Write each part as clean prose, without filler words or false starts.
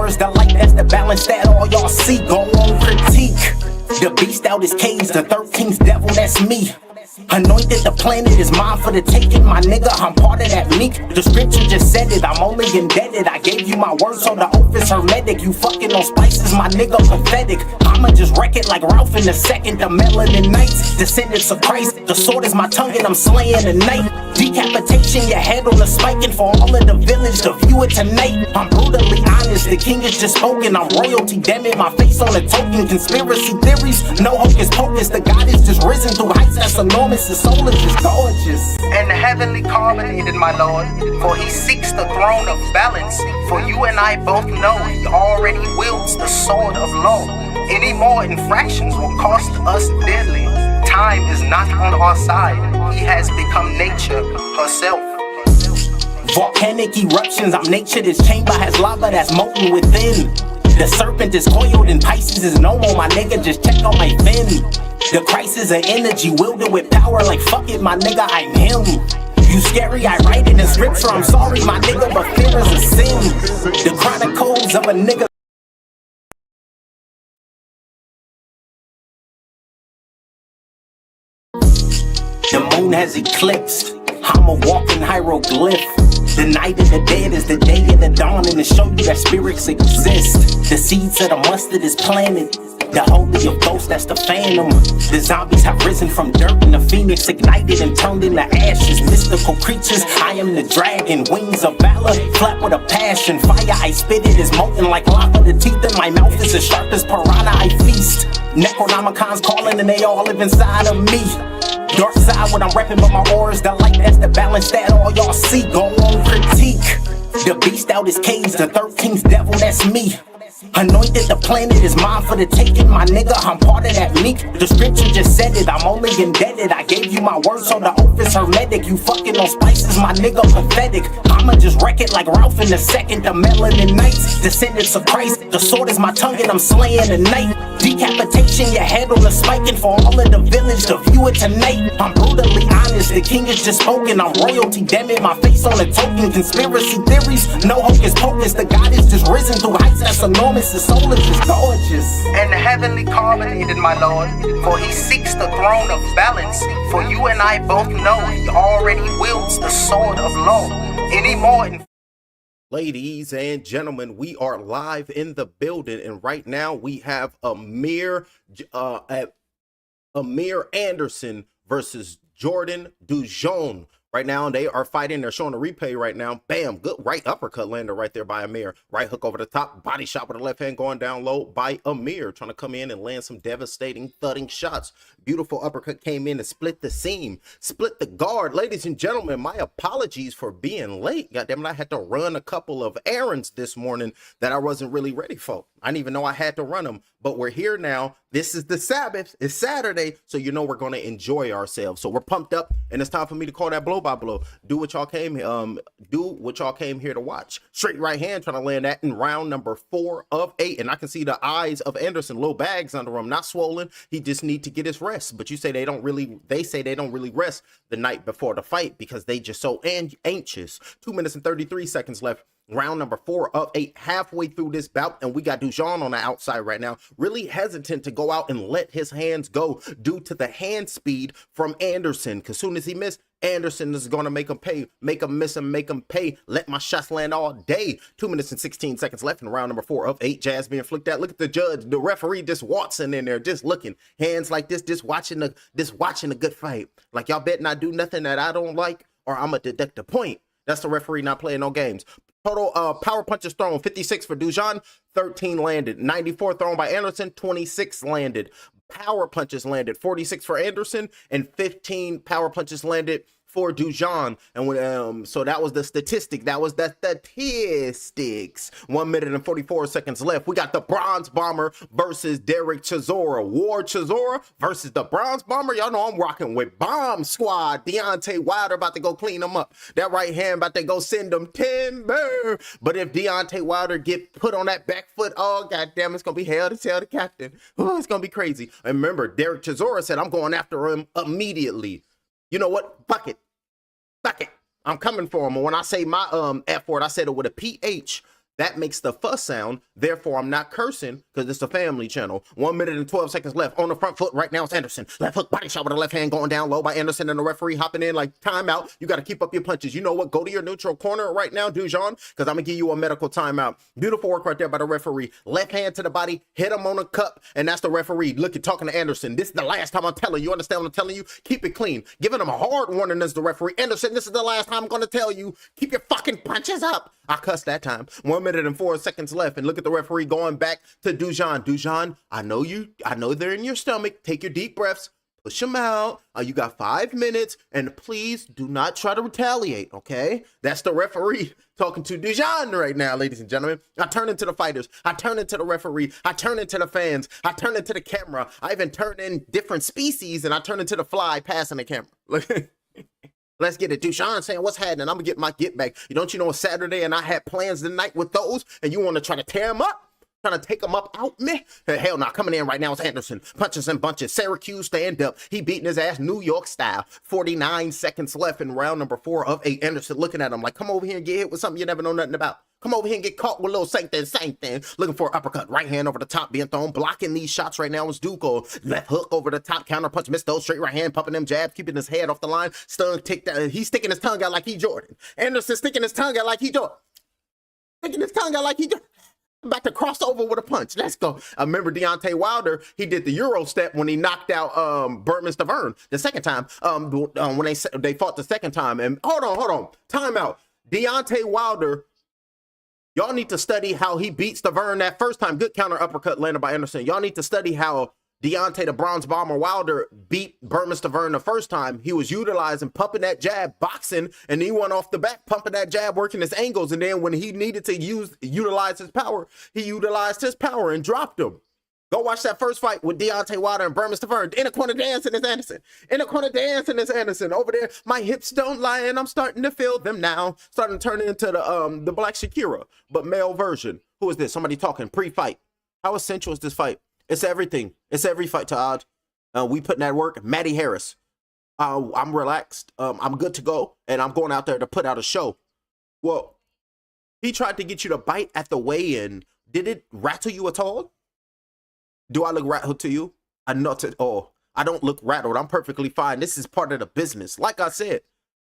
words, the light, that's the balance that all y'all see. Go on, critique. The beast out his cage, the 13th devil, that's me. Anointed, the planet is mine for the taking, my nigga, I'm part of that meek. The scripture just said it, I'm only indebted. I gave you my word, so the oath is hermetic. You fucking on spices, my nigga, pathetic. I'ma just wreck it like Ralph in a second. The melanin knights, descendants of Christ. The sword is my tongue and I'm slaying the night. Decapitation, your head on a spike, and for all of the village to view it tonight. I'm brutally honest, the king is just spoken. I'm royalty, damn it, my face on a token. Conspiracy theories, no hocus pocus. The God is just risen through heights that's enormous. The soul is just gorgeous and heavenly carbonated, my lord. For he seeks the throne of balance. For you and I both know he already wields the sword of law. Any more infractions will cost us dearly. Time is not on our side. He has become nature herself. Volcanic eruptions, I'm nature. This chamber has lava that's molten within. The serpent is coiled and Pisces is no more, my nigga, just check on my fin. The Christ is an energy wielded with power like fuck it, my nigga, I'm him. You scary, I write it in scripture, I'm sorry, my nigga, but fear is a sin. The chronicles of a nigga. The moon has eclipsed, I'm a walking hieroglyph. The night of the dead is the day of the dawn, and to show you that spirits exist. The seeds of the mustard is planted. The holy of ghosts, that's the phantom. The zombies have risen from dirt, and the phoenix ignited and turned into ashes. Mystical creatures, I am the dragon. Wings of valor, flat with a passion. Fire, I spit it is molten like lava. The teeth in my mouth is as sharp as piranha, I feast. Necronomicon's calling and they all live inside of me. Dark side when I'm rapping, but my aura's the light, that's the balance that all y'all see. Go on, critique. The beast out his cage, the 13th devil, that's me. Anointed, the planet is mine for the taking, my nigga, I'm part of that meek. The scripture just said it, I'm only indebted. I gave you my word, so the oath is hermetic. You fucking on spices, my nigga, pathetic. I'ma just wreck it like Ralph in a second. The melanin knights, descendants of Christ. The sword is my tongue and I'm slaying the night. Decapitation, your head on a spike, and for all of the village to view it tonight. I'm brutally honest, the king is just spoken. I'm royalty, damn it, my face on a token. Conspiracy theories, no hocus pocus. The God is just risen through heights that's enormous. The soul is just gorgeous and heavenly carbonated, my lord. For he seeks the throne of balance. For you and I both know he already wields the sword of law. Any more Ladies and gentlemen, we are live in the building, and right now we have Amir Anderson versus Jordan Dujon. Right now, they are fighting. They're showing a replay right now. Bam, good right uppercut lander right there by Amir. Right hook over the top, body shot with the left hand going down low by Amir, trying to come in and land some devastating, thudding shots. Beautiful uppercut came in and split the seam, split the guard. Ladies and gentlemen, my apologies for being late. Goddamn it, I had to run a couple of errands this morning that I wasn't really ready for. I didn't even know I had to run them, but we're here now. This is the Sabbath. It's Saturday, so you know we're going to enjoy ourselves. So we're pumped up, and it's time for me to call that blow by blow. Do what y'all came here to watch. Straight right hand trying to land that in round number 4 of 8, and I can see the eyes of Anderson, little bags under him, not swollen. He just need to get his rest. But you say they say they don't really rest the night before the fight because they just so anxious. 2 minutes and 33 seconds left. Round number 4 of 8, halfway through this bout, and we got Dujon on the outside right now, really hesitant to go out and let his hands go due to the hand speed from Anderson. Because soon as he missed, Anderson is going to make him pay, make him miss and make him pay. Let my shots land all day. 2 minutes and 16 seconds left in round number 4 of 8. Jazz being flicked out. Look at the judge, the referee, just Watson in there, just looking, hands like this, just watching a good fight. Like, y'all bet not do nothing that I don't like, or I'm gonna deduct a point. That's the referee not playing no games. Total power punches thrown, 56 for Dujon, 13 landed. 94 thrown by Anderson, 26 landed. Power punches landed, 46 for Anderson, and 15 power punches landed for Dujon. And when so that was the statistic. That was the statistics. 1 minute and 44 seconds left. We got the Bronze Bomber versus Derek Chisora. War Chisora versus the Bronze Bomber. Y'all know I'm rocking with Bomb Squad. Deontay Wilder about to go clean them up. That right hand about to go send them timber. But if Deontay Wilder get put on that back foot, oh goddamn, it's gonna be hell to tell the captain. Oh, it's gonna be crazy. And remember, Derek Chisora said I'm going after him immediately. You know what? Fuck it. Fuck it. I'm coming for him. And when I say my F word, I said it with a PH. That makes the fuss sound. Therefore, I'm not cursing because it's a family channel. 1 minute and 12 seconds left. On the front foot right now, it's Anderson. Left hook, body shot with the left hand going down low by Anderson, and the referee hopping in like timeout. You got to keep up your punches. You know what? Go to your neutral corner right now, Dujon, because I'm going to give you a medical timeout. Beautiful work right there by the referee. Left hand to the body, hit him on the cup, and that's the referee. Look, you're talking to Anderson. This is the last time I'm telling you. You understand what I'm telling you? Keep it clean. Giving him a hard warning as the referee. Anderson, this is the last time I'm going to tell you. Keep your fucking punches up. I cussed that time. 1 minute and 4 seconds left. And look at the referee going back to Dujon. Dujon, I know they're in your stomach. Take your deep breaths. Push them out. You got 5 minutes. And please do not try to retaliate, okay? That's the referee talking to Dujon right now, ladies and gentlemen. I turn into the fighters. I turn into the referee. I turn into the fans. I turn into the camera. I even turn in different species, and I turn into the fly passing the camera. Look. Let's get it. Dujon saying, what's happening? I'm going to get my get back. You don't you know it's Saturday and I had plans tonight with those and you want to try to tear them up? Trying to take them up out me? Hell no, coming in right now is Anderson. Punches and bunches. Syracuse stand up. He beating his ass New York style. 49 seconds left in round number 4 of 8. Anderson looking at him like, come over here and get hit with something you never know nothing about. Come over here and get caught with a little same thing. Looking for an uppercut. Right hand over the top being thrown. Blocking these shots right now is Duco. Left hook over the top. Counter punch. Missed those. Straight right hand. Pumping them jabs. Keeping his head off the line. Stun tick down. He's sticking his tongue out like he Jordan. Anderson sticking his tongue out like he Jordan. Sticking his tongue out like he Jordan. About to cross over with a punch. Let's go. I remember Deontay Wilder. He did the Euro step when he knocked out Burmester Vern the second time. When they fought the second time. And hold on. Time out. Deontay Wilder. Y'all need to study how he beats the Vern that first time. Good counter uppercut landed by Anderson. Y'all need to study how Deontay the Bronze Bomber Wilder beat Burmester Vern the first time. He was utilizing, pumping that jab, boxing, and he went off the back, pumping that jab, working his angles. And then when he needed to utilize his power, he utilized his power and dropped him. Go watch that first fight with Deontay Wilder and Burmester Vern. In the corner dancing is Anderson. In the corner dancing is Anderson. Over there, my hips don't lie and I'm starting to feel them now. Starting to turn into the Black Shakira, but male version. Who is this? Somebody talking pre-fight. How essential is this fight? It's everything. It's every fight, Todd. We putting that work. Matty Harris. I'm relaxed. I'm good to go. And I'm going out there to put out a show. Well, he tried to get you to bite at the weigh-in. Did it rattle you at all? Do I look rattled to you? Not at all. I don't look rattled. I'm perfectly fine. This is part of the business. Like I said,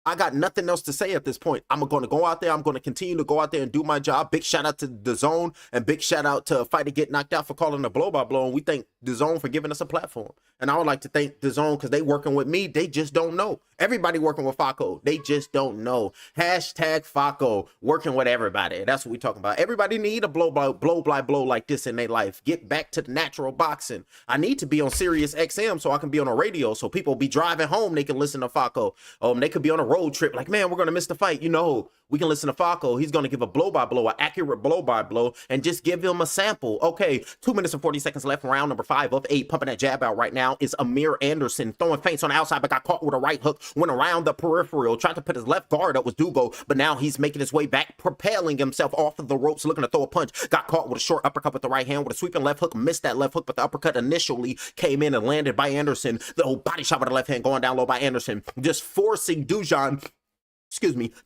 I got nothing else to say at this point. I'm going to go out there. I'm going to continue to go out there and do my job. Big shout out to The Zone and big shout out to Fighter Get Knocked Out for calling a blow-by-blow. And we thank The Zone for giving us a platform. And I would like to thank The Zone because they working with me. They just don't know. Everybody working with Faco. They just don't know. Hashtag Faco working with everybody. That's what we talking about. Everybody need a blow like this in their life. Get back to the natural boxing. I need to be on Sirius XM so I can be on a radio so people be driving home. They can listen to Faco. They could be on a road trip like, man, we're going to miss the fight. You know, we can listen to Faco. He's going to give a blow-by-blow, an accurate blow-by-blow, and just give him a sample. Okay, 2 minutes and 40 seconds left. Round number 5 of 8. Pumping that jab out right now is Amir Anderson. Throwing feints on the outside, but got caught with a right hook. Went around the peripheral. Tried to put his left guard up with Dugo, but now he's making his way back, propelling himself off of the ropes, looking to throw a punch. Got caught with a short uppercut with the right hand with a sweeping left hook. Missed that left hook, but the uppercut initially came in and landed by Anderson. The old body shot with the left hand going down low by Anderson. Just forcing Dujon,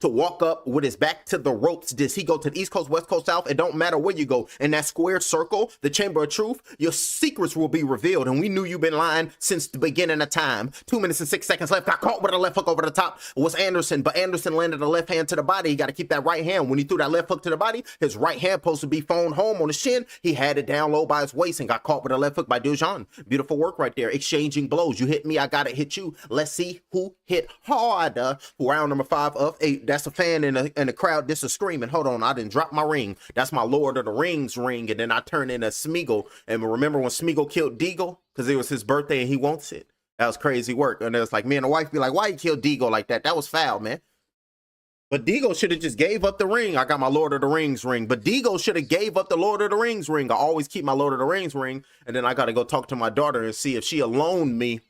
to walk up with his back to the ropes. Does he go to the East Coast, West Coast, South? It don't matter where you go. In that square circle, the chamber of truth, your secrets will be revealed. And we knew you've been lying since the beginning of time. 2 minutes and 6 seconds left. Got caught with a left hook over the top. It was Anderson, but Anderson landed a left hand to the body. He got to keep that right hand. When he threw that left hook to the body, his right hand supposed to be phoned home on the shin. He had it down low by his waist and got caught with a left hook by Dujon. Beautiful work right there. Exchanging blows. You hit me, I got to hit you. Let's see who hit harder. Round number 5 of 8. That's a fan in the crowd. This is screaming. Hold on, I didn't drop my ring. That's my Lord of the Rings ring. And then I turn into Smeagol. And remember when Smeagol killed Deagle? Because it was his birthday and he wants it. That was crazy work. And it was like, me and the wife be like, why you killed Deagle like that? That was foul, man. But Deagle should have just gave up the ring. I got my Lord of the Rings ring. But Deagle should have gave up the Lord of the Rings ring. I always keep my Lord of the Rings ring. And then I got to go talk to my daughter and see if she'll loan me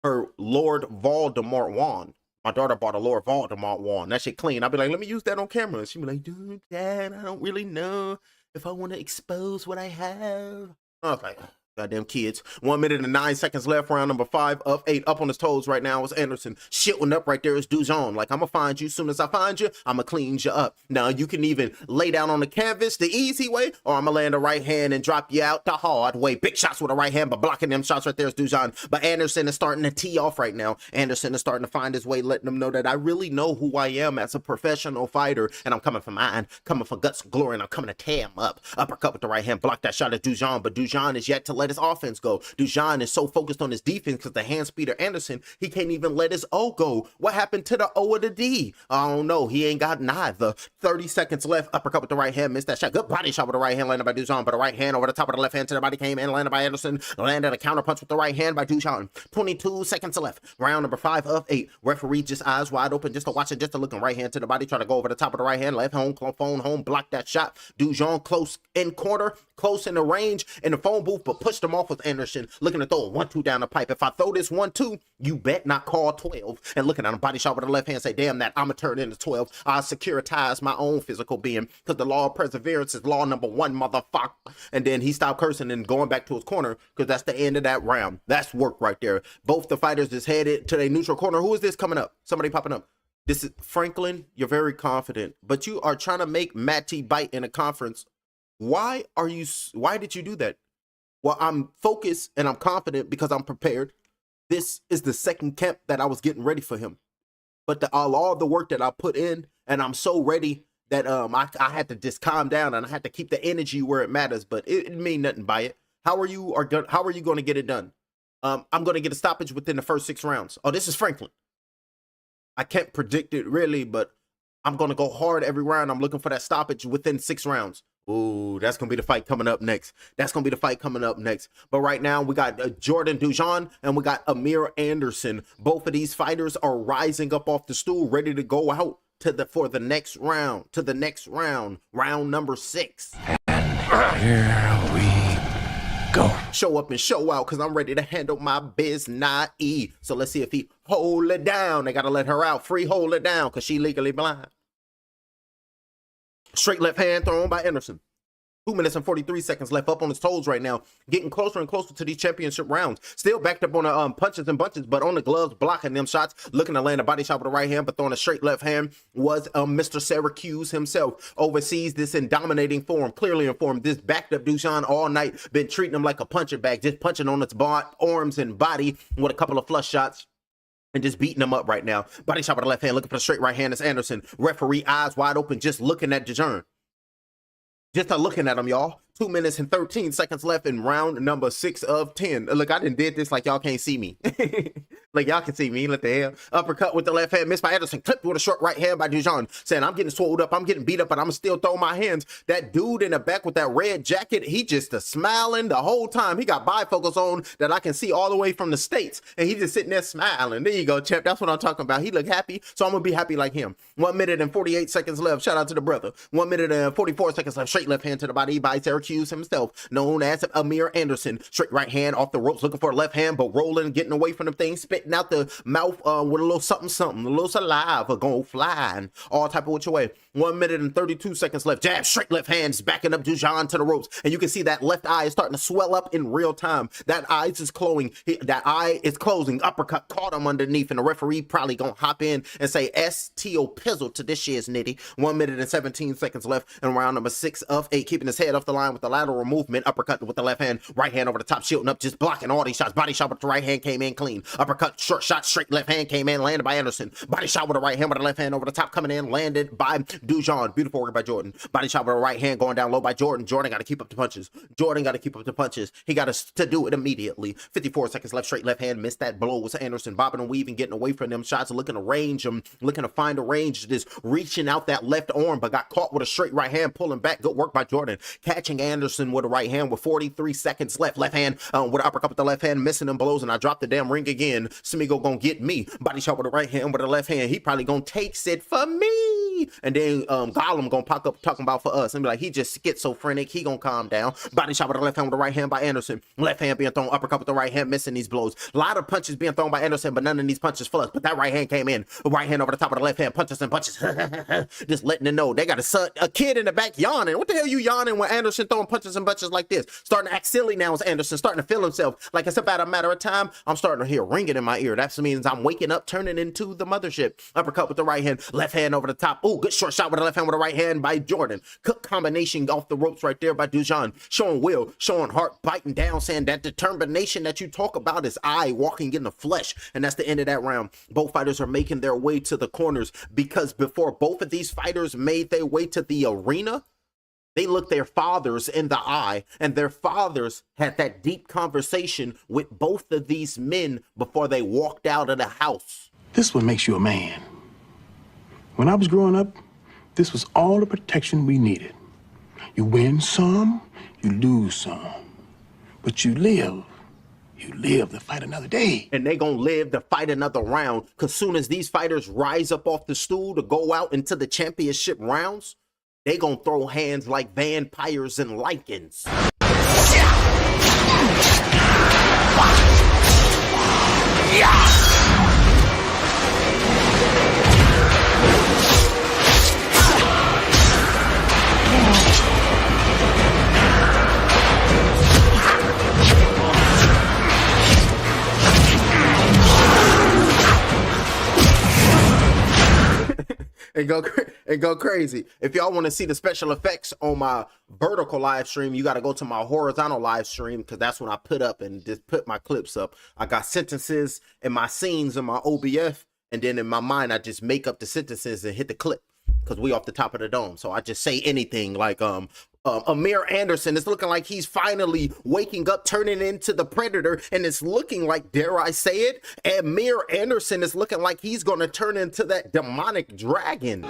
her Lord Voldemort wand. My daughter bought a Lord Voldemort wand. That shit clean. I'll be like, let me use that on camera. She'll be like, dude, Dad, I don't really know if I want to expose what I have. I was like, Goddamn kids. 1 minute and 9 seconds left. Round number 5 of 8. Up on his toes right now is Anderson. Shitting up right there is Dujon. Like, I'm going to find you. Soon as I find you, I'm going to clean you up. Now, you can even lay down on the canvas the easy way, or I'm going to land a right hand and drop you out the hard way. Big shots with a right hand, but blocking them shots right there is Dujon. But Anderson is starting to tee off right now. Anderson is starting to find his way, letting them know that I really know who I am as a professional fighter, and I'm coming for mine, coming for guts and glory, and I'm coming to tear him up. Uppercut with the right hand, block that shot at Dujon, but Dujon is yet to let his offense go. Dujon is so focused on his defense because the hand speeder Anderson, he can't even let his O go. What happened to the O or the D? I don't know. He ain't got neither. 30 seconds left. Uppercut with the right hand, missed that shot. Good body shot with the right hand, landed by Dujon, but the right hand over the top of the left hand to the body came in, landed by Anderson, landed a counter punch with the right hand by Dujon. 22 seconds left. Round number 5 of 8. Referee just eyes wide open just to watch it, just to look, right hand to the body, try to go over the top of the right hand, left home, phone home, block that shot. Dujon close in corner, close in the range in the phone booth, but pushed him off with Anderson, looking to throw a 1-2 down the pipe. If I throw this 1-2, you bet not call 12. And looking at him, body shot with the left hand, say, damn that, I'ma turn into 12. I securitize my own physical being, because the law of perseverance is law number 1, motherfucker. And then he stopped cursing and going back to his corner, because that's the end of that round. That's work right there. Both the fighters is headed to their neutral corner. Who is this coming up? Somebody popping up. This is Franklin. You're very confident, but you are trying to make Matty bite in a conference. Why did you do that? Well, I'm focused and I'm confident because I'm prepared. This is the second camp that I was getting ready for him. But all the work that I put in, and I'm so ready that I had to just calm down and I had to keep the energy where it matters, but it didn't mean nothing by it. How are you going to get it done? I'm going to get a stoppage within the first 6 rounds. Oh, this is Franklin. I can't predict it really, but I'm going to go hard every round. I'm looking for that stoppage within 6 rounds. Ooh, that's going to be the fight coming up next. That's going to be the fight coming up next. But right now, we got Jordan Dujon and we got Amir Anderson. Both of these fighters are rising up off the stool, ready to go out for the next round, round number 6. And here we go. Show up and show out, because I'm ready to handle my business. So let's see if he hold it down. They got to let her out. Free hold it down, because she legally blind. Straight left hand thrown by Anderson. 2 minutes and 43 seconds left, up on his toes right now. Getting closer and closer to these championship rounds. Still backed up on the punches and bunches, but on the gloves, blocking them shots. Looking to land a body shot with the right hand, but throwing a straight left hand was Mr. Syracuse himself. Oversees this in dominating form, clearly informed. This backed up Dujon all night. Been treating him like a punching bag, just punching on its arms and body with a couple of flush shots. And just beating him up right now. Body shot with the left hand, looking for the straight right hand. It's Anderson. Referee eyes wide open, just looking at Dujon. Just looking at him, y'all. 2 minutes and 13 seconds left in round number 6 of 10. Look, I done did this like y'all can't see me. Like y'all can see me. What the hell? Uppercut with the left hand, missed by Anderson. Clipped with a short right hand by Dujon. Saying, I'm getting swole up, I'm getting beat up, but I'm still throwing my hands. That dude in the back with that red jacket, he just smiling the whole time. He got bifocals on that I can see all the way from the States. And he just sitting there smiling. There you go, champ. That's what I'm talking about. He look happy, so I'm going to be happy like him. 1 minute and 48 seconds left. Shout out to the brother. 1 minute and 44 seconds left. Straight left hand to the body by Syracuse himself, known as Amir Anderson. Straight right hand off the ropes, looking for a left hand, but rolling, getting away from the thing, spitting out the mouth with a little something, a little saliva going flying all type of which way. 1 minute and 32 seconds left. Jab, straight left hands, backing up Dujon to the ropes, and you can see that left eye is starting to swell up in real time. That eye is closing. Uppercut caught him underneath, and the referee probably gonna hop in and say S.T.O. Pizzle to this shit's nitty. 1 minute and 17 seconds left in round number 6 of 8, keeping his head off the line with the lateral movement. Uppercut with the left hand, right hand over the top, shielding up, just blocking all these shots. Body shot with the right hand came in clean. Uppercut, short shot, straight left hand came in, landed by Anderson. Body shot with the right hand with the left hand over the top, coming in, landed by Dujon. Beautiful work by Jordan. Body shot with the right hand going down low by Jordan. Jordan got to keep up the punches. He got to do it immediately. 54 seconds left, straight left hand, missed that blow. Was Anderson bobbing and weaving, getting away from them shots, looking to range them, looking to find a range, just reaching out that left arm, but got caught with a straight right hand, pulling back. Good work by Jordan. Catching Anderson with a right hand with 43 seconds left. Left hand with an uppercut with the left hand, missing them blows, and I dropped the damn ring again. Smigo gonna get me. Body shot with the right hand with the left hand. He probably gonna takes it for me. me. And then Gollum gonna pop up talking about for us and be like, he just schizophrenic, he gonna calm down. Body shot with the left hand with the right hand by Anderson. Left hand being thrown, uppercut with the right hand, missing these blows. A lot of punches being thrown by Anderson, but none of these punches flush. But that right hand came in. Right hand over the top of the left hand, punches and punches. Just letting it know. They got a kid in the back yawning. What the hell you yawning when Anderson throwing punches and punches like this? Starting to act silly now is Anderson, starting to feel himself. Like it's about a matter of time. I'm starting to hear ringing in my ear. That means I'm waking up, turning into the mothership. Uppercut with the right hand, left hand over the top. Oh, good short shot with the left hand with the right hand by Jordan. Cook combination off the ropes right there by Dujon. Showing will, showing heart, biting down, saying that determination that you talk about is I walking in the flesh. And that's the end of that round. Both fighters are making their way to the corners because before both of these fighters made their way to the arena, they looked their fathers in the eye, and their fathers had that deep conversation with both of these men before they walked out of the house. This is what makes you a man. When I was growing up, this was all the protection we needed. You win some, you lose some, but you live. You live to fight another day. And they gonna live to fight another round, because soon as these fighters rise up off the stool to go out into the championship rounds, they gonna throw hands like vampires and lichens. And go crazy. If y'all want to see the special effects on my vertical live stream, you got to go to my horizontal live stream, because that's when I put up and just put my clips up. I got sentences and my scenes in my OBF, and then in my mind I just make up the sentences and hit the clip, because we off the top of the dome. So I just say anything like Amir Anderson is looking like he's finally waking up, turning into the Predator, and it's looking like, dare I say it, Amir Anderson is looking like he's going to turn into that demonic dragon.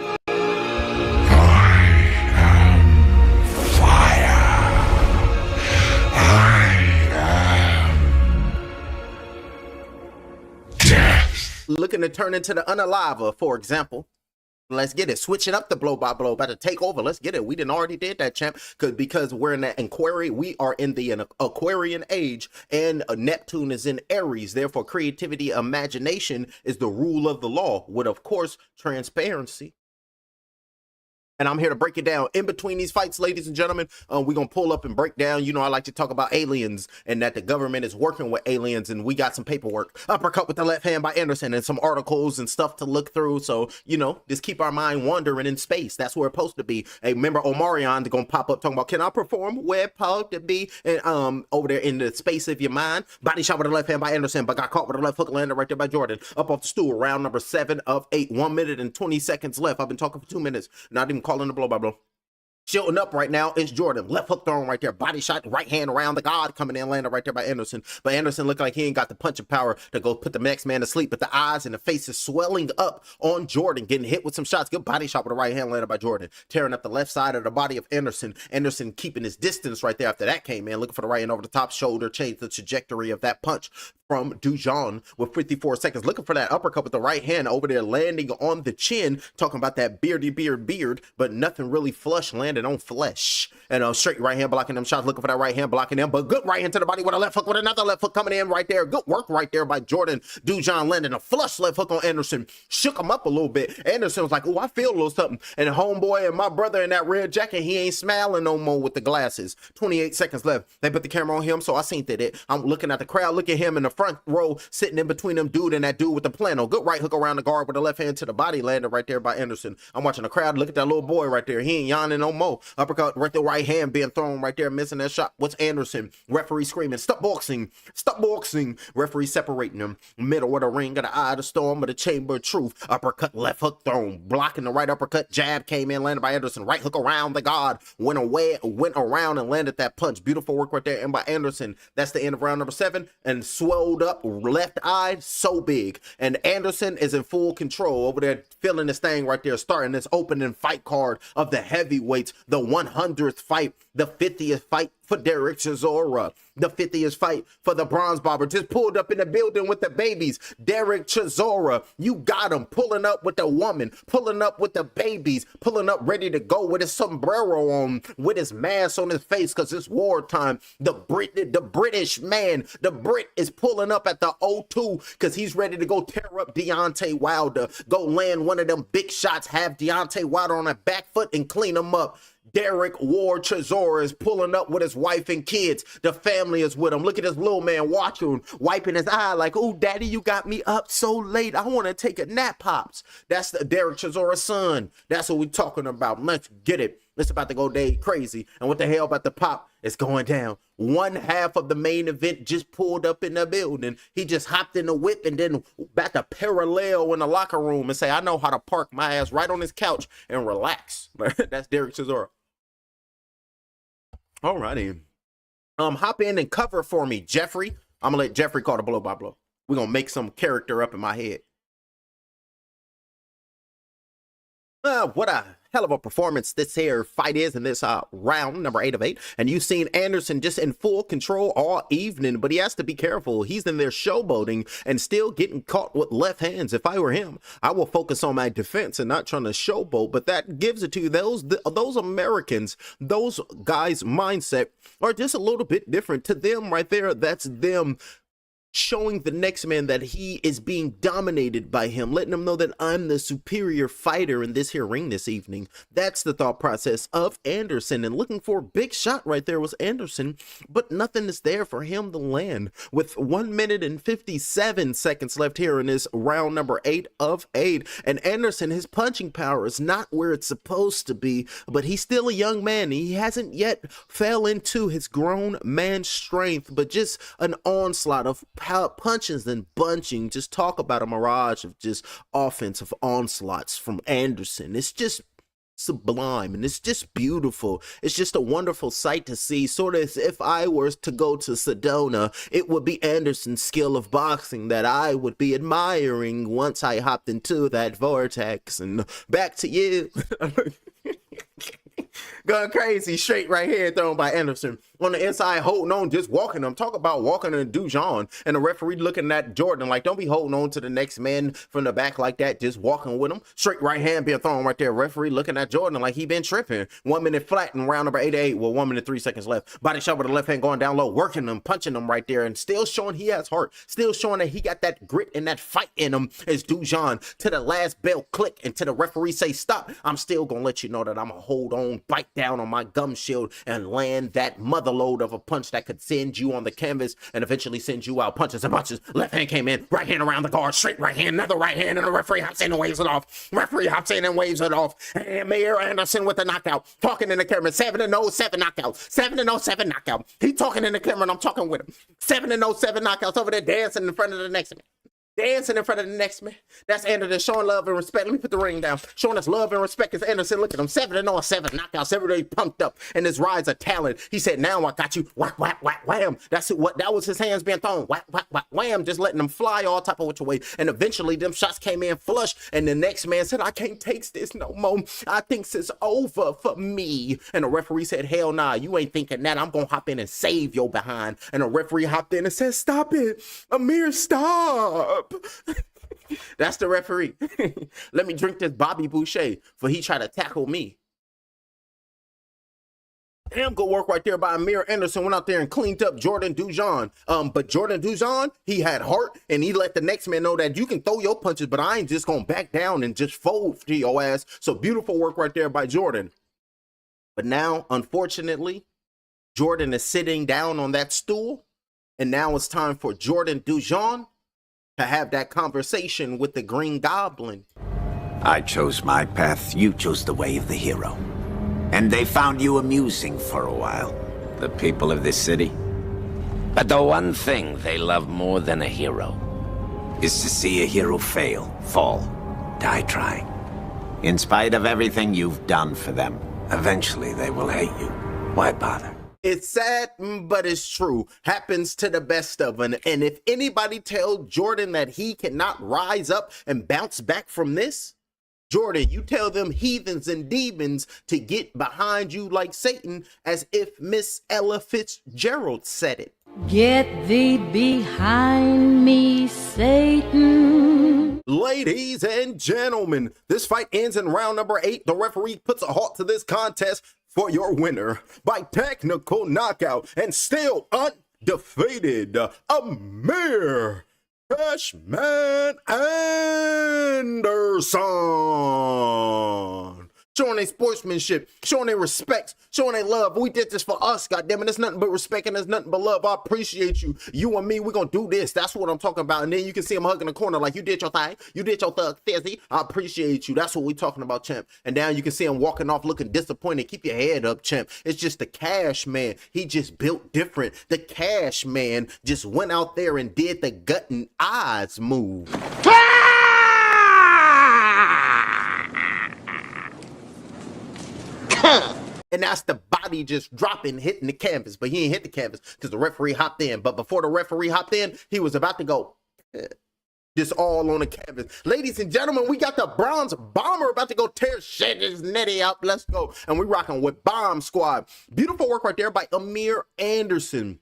Looking to turn into the Unaliver, for example. Let's get it. Switching up the blow by blow, about to take over. Let's get it. We didn't already did that, champ, because we're in that inquiry. We are in the Aquarian age, and Neptune is in Aries. Therefore, creativity, imagination is the rule of the law, with, of course, transparency. And I'm here to break it down. In between these fights, ladies and gentlemen, we're going to pull up and break down. You know, I like to talk about aliens and that the government is working with aliens, and we got some paperwork. Uppercut with the left hand by Anderson and some articles and stuff to look through. So, you know, just keep our mind wandering in space. That's where it's supposed to be. Hey, remember Omarion's going to pop up talking about, can I perform where it's supposed to be? And over there in the space of your mind. Body shot with the left hand by Anderson, but got caught with the left hook, landed right there by Jordan. Up off the stool, round number 7 of 8. 1 minute and 20 seconds left. I've been talking for 2 minutes. Not even calling the blow by blow. Shielding up right now is Jordan. Left hook thrown right there. Body shot, right hand around the god, coming in, landed right there by Anderson. But Anderson looking like he ain't got the punching power to go put the next man to sleep. But the eyes and the face is swelling up on Jordan, getting hit with some shots. Good body shot with the right hand, landed by Jordan. Tearing up the left side of the body of Anderson. Anderson keeping his distance right there after that came in. Looking for the right hand over the top shoulder. Changed the trajectory of that punch from Dujon with 54 seconds. Looking for that uppercut with the right hand over there, landing on the chin. Talking about that beard, but nothing really flush, landing on flesh. And straight right hand blocking them shots. Looking for that right hand blocking them, but good right hand to the body with a left hook, with another left hook coming in right there. Good work right there by Jordan. Dujon landing a flush left hook on Anderson. Shook him up a little bit. Anderson was like, oh, I feel a little something. And homeboy and my brother in that red jacket, he ain't smiling no more with the glasses. 28 seconds left. They put the camera on him, so I seen that. I'm looking at the crowd. Look at him in the front row, sitting in between them dude and that dude with the plano. Good right hook around the guard with the left hand to the body, landed right there by Anderson. I'm watching the crowd. Look at that little boy right there. He ain't yawning no more. Uppercut right there, right hand being thrown right there, missing that shot. What's Anderson? Referee screaming, stop boxing, stop boxing. Referee separating them. Middle of the ring, got the eye of the storm of the chamber of truth. Uppercut, left hook thrown, blocking the right uppercut. Jab came in, landed by Anderson. Right hook around the guard, went around and landed that punch. Beautiful work right there, and by Anderson. That's the end of round number 7, and swelled up left eye so big. And Anderson is in full control over there, feeling this thing right there, starting this opening fight card of the heavyweights, the 100th fight, the 50th fight for Derek Chisora. The 50th fight for the bronze barber just pulled up in the building with the babies. Derek Chisora, you got him pulling up with the woman, pulling up with the babies, pulling up ready to go with his sombrero on, with his mask on his face because it's wartime. The British man, the Brit is pulling up at the O2 because he's ready to go tear up Deontay Wilder, go land one of them big shots, have Deontay Wilder on a back foot and clean him up. Derek Ward Chisora is pulling up with his wife and kids. The family is with him. Look at this little man watching, wiping his eye like, "Oh, daddy, you got me up so late. I want to take a nap, Pops." That's the Derek Chisora son. That's what we're talking about. Let's get it. It's about to go day crazy. And what the hell about the pop? It's going down. One half of the main event just pulled up in the building. He just hopped in the whip and then about to parallel in the locker room and say, "I know how to park my ass right on his couch and relax." That's Derek Chisora. All righty. Hop in and cover for me, Jeffrey. I'm gonna let Jeffrey call the blow by blow. We're gonna make some character up in my head. What a hell of a performance this here fight is in this round number 8 of 8. And you've seen Anderson just in full control all evening, but he has to be careful. He's in there showboating and still getting caught with left hands. If I were him, I will focus on my defense and not trying to showboat, but that gives it to you. Those Americans, those guys' mindset are just a little bit different. To them right there, that's them showing the next man that he is being dominated by him, letting him know that I'm the superior fighter in this here ring this evening. That's the thought process of Anderson, and looking for a big shot right there was Anderson, but nothing is there for him to land. With 1 minute and 57 seconds left here in this round number 8 of 8, and Anderson, his punching power is not where it's supposed to be, but he's still a young man. He hasn't yet fell into his grown man strength, but just an onslaught of punches and bunching. Just talk about a mirage of just offensive onslaughts from Anderson. It's just sublime and it's just beautiful. It's just a wonderful sight to see. Sort of as if I were to go to Sedona, it would be Anderson's skill of boxing that I would be admiring once I hopped into that vortex. And back to you. Going crazy, straight right here thrown by Anderson. On the inside, holding on, just walking him. Talk about walking and Dujon. And the referee looking at Jordan like, don't be holding on to the next man from the back like that, just walking with him. Straight right hand being thrown right there. Referee looking at Jordan like he been tripping. 1 minute flat in round number 8 of 8 with 1 minute 3 seconds left. Body shot with the left hand going down low, working him, punching him right there, and still showing he has heart. Still showing that he got that grit and that fight in him as Dujon to the last bell click and to the referee say stop. I'm still gonna let you know that I'm gonna hold on, bite down on my gum shield and land that mother load of a punch that could send you on the canvas and eventually send you out. Punches and bunches. Left hand came in, right hand around the guard, straight right hand, another right hand, and the referee hops in and waves it off. Referee hops in and waves it off. And Mayor Anderson with the knockout, talking in the camera. 7-0-7 knockout. 7-0-7 knockout. He talking in the camera and I'm talking with him. 7-0-7 knockouts over there dancing in front of the next man. Dancing in front of the next man. That's Anderson showing love and respect. Let me put the ring down. Showing us love and respect as Anderson. Look at him. 7-0-7 knockouts. Everybody pumped up. And his rise of talent. He said, now I got you. Whack, whack, whack, wham. That's what that was his hands being thrown. Whack, whack, whack, wham. Just letting them fly all type of which way. And eventually them shots came in flush. And the next man said, I can't take this no more. I think it's over for me. And the referee said, hell nah, you ain't thinking that. I'm going to hop in and save your behind. And the referee hopped in and said, stop it. Amir, stop. That's the referee. Let me drink this Bobby Boucher for he tried to tackle me. Damn good work right there by Amir Anderson. Went out there and cleaned up Jordan Dujon. But Jordan Dujon, he had heart and he let the next man know that you can throw your punches, but I ain't just gonna back down and just fold to your ass. So beautiful work right there by Jordan. But now, unfortunately, Jordan is sitting down on that stool, and now it's time for Jordan Dujon to have that conversation with the Green Goblin. I chose my path, you chose the way of the hero. And they found you amusing for a while, the people of this city. But the one thing they love more than a hero Is to see a hero fail, fall, die trying. In spite of everything you've done for them, eventually they will hate you. Why bother? It's sad, but it's true. Happens to the best of them. And if anybody tells Jordan that he cannot rise up and bounce back from this, Jordan, you tell them heathens and demons to get behind you like Satan, as if Miss Ella Fitzgerald said it. Get thee behind me, Satan. Ladies and gentlemen, this fight ends in round number 8. The referee puts a halt to this contest for your winner by technical knockout and still undefeated, Amir Cashman Anderson. Showing their sportsmanship, showing their respect, showing their love. We did this for us, goddammit. It's nothing but respect and there's nothing but love. I appreciate you. You and me, we're gonna do this. That's what I'm talking about. And then you can see him hugging the corner like, you did your thing. You did your thug thizzy. I appreciate you. That's what we talking about, champ. And now you can see him walking off looking disappointed. Keep your head up, champ. It's just the Cash Man. He just built different. The Cash Man just went out there and did the gut and eyes move. And that's the body just dropping, hitting the canvas. But he ain't hit the canvas because the referee hopped in. But before the referee hopped in, he was about to go just all on the canvas. Ladies and gentlemen, we got the Bronze Bomber about to go tear shit his netty out. Let's go. And we rocking with Bomb Squad. Beautiful work right there by Amir Anderson.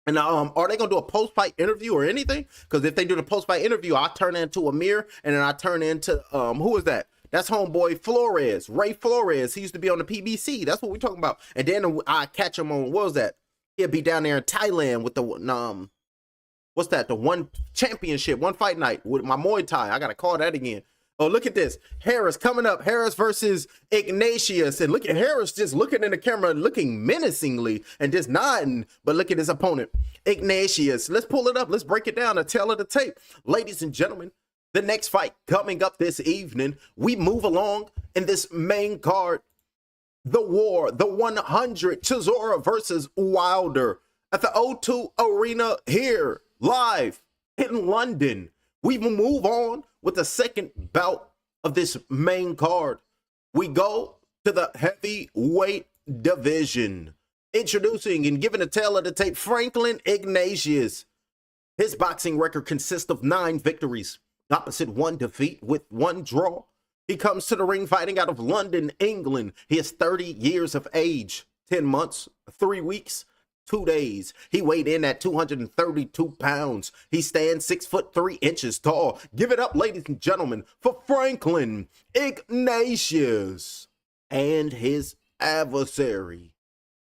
And are they gonna do a post-fight interview or anything? Because if they do the post-fight interview, I turn into Amir, and then I turn into who is that? That's homeboy Flores, Ray Flores. He used to be on the PBC. That's what we're talking about. And then I catch him on, what was that? He'll be down there in Thailand with the what's that? The one championship, one fight night with my Muay Thai. I gotta call that again. Oh, look at this. Harris coming up. Harris versus Ignatius. And look at Harris just looking in the camera, looking menacingly and just nodding. But look at his opponent, Ignatius. Let's pull it up. Let's break it down. A tale of the tape. Ladies and gentlemen, the next fight coming up this evening, we move along in this main card. The War, the 100, Chisora versus Wilder at the O2 Arena here, live in London. We will move on with the second bout of this main card. We go to the heavyweight division. Introducing and giving a tale of the tape, Franklin Ignatius. His boxing record consists of 9 victories, opposite 1 defeat with 1 draw. He comes to the ring fighting out of London, England. He is 30 years of age, 10 months, 3 weeks, 2 days. He weighed in at 232 pounds. He stands 6'3" tall. Give it up, ladies and gentlemen, for Franklin Ignatius and his adversary,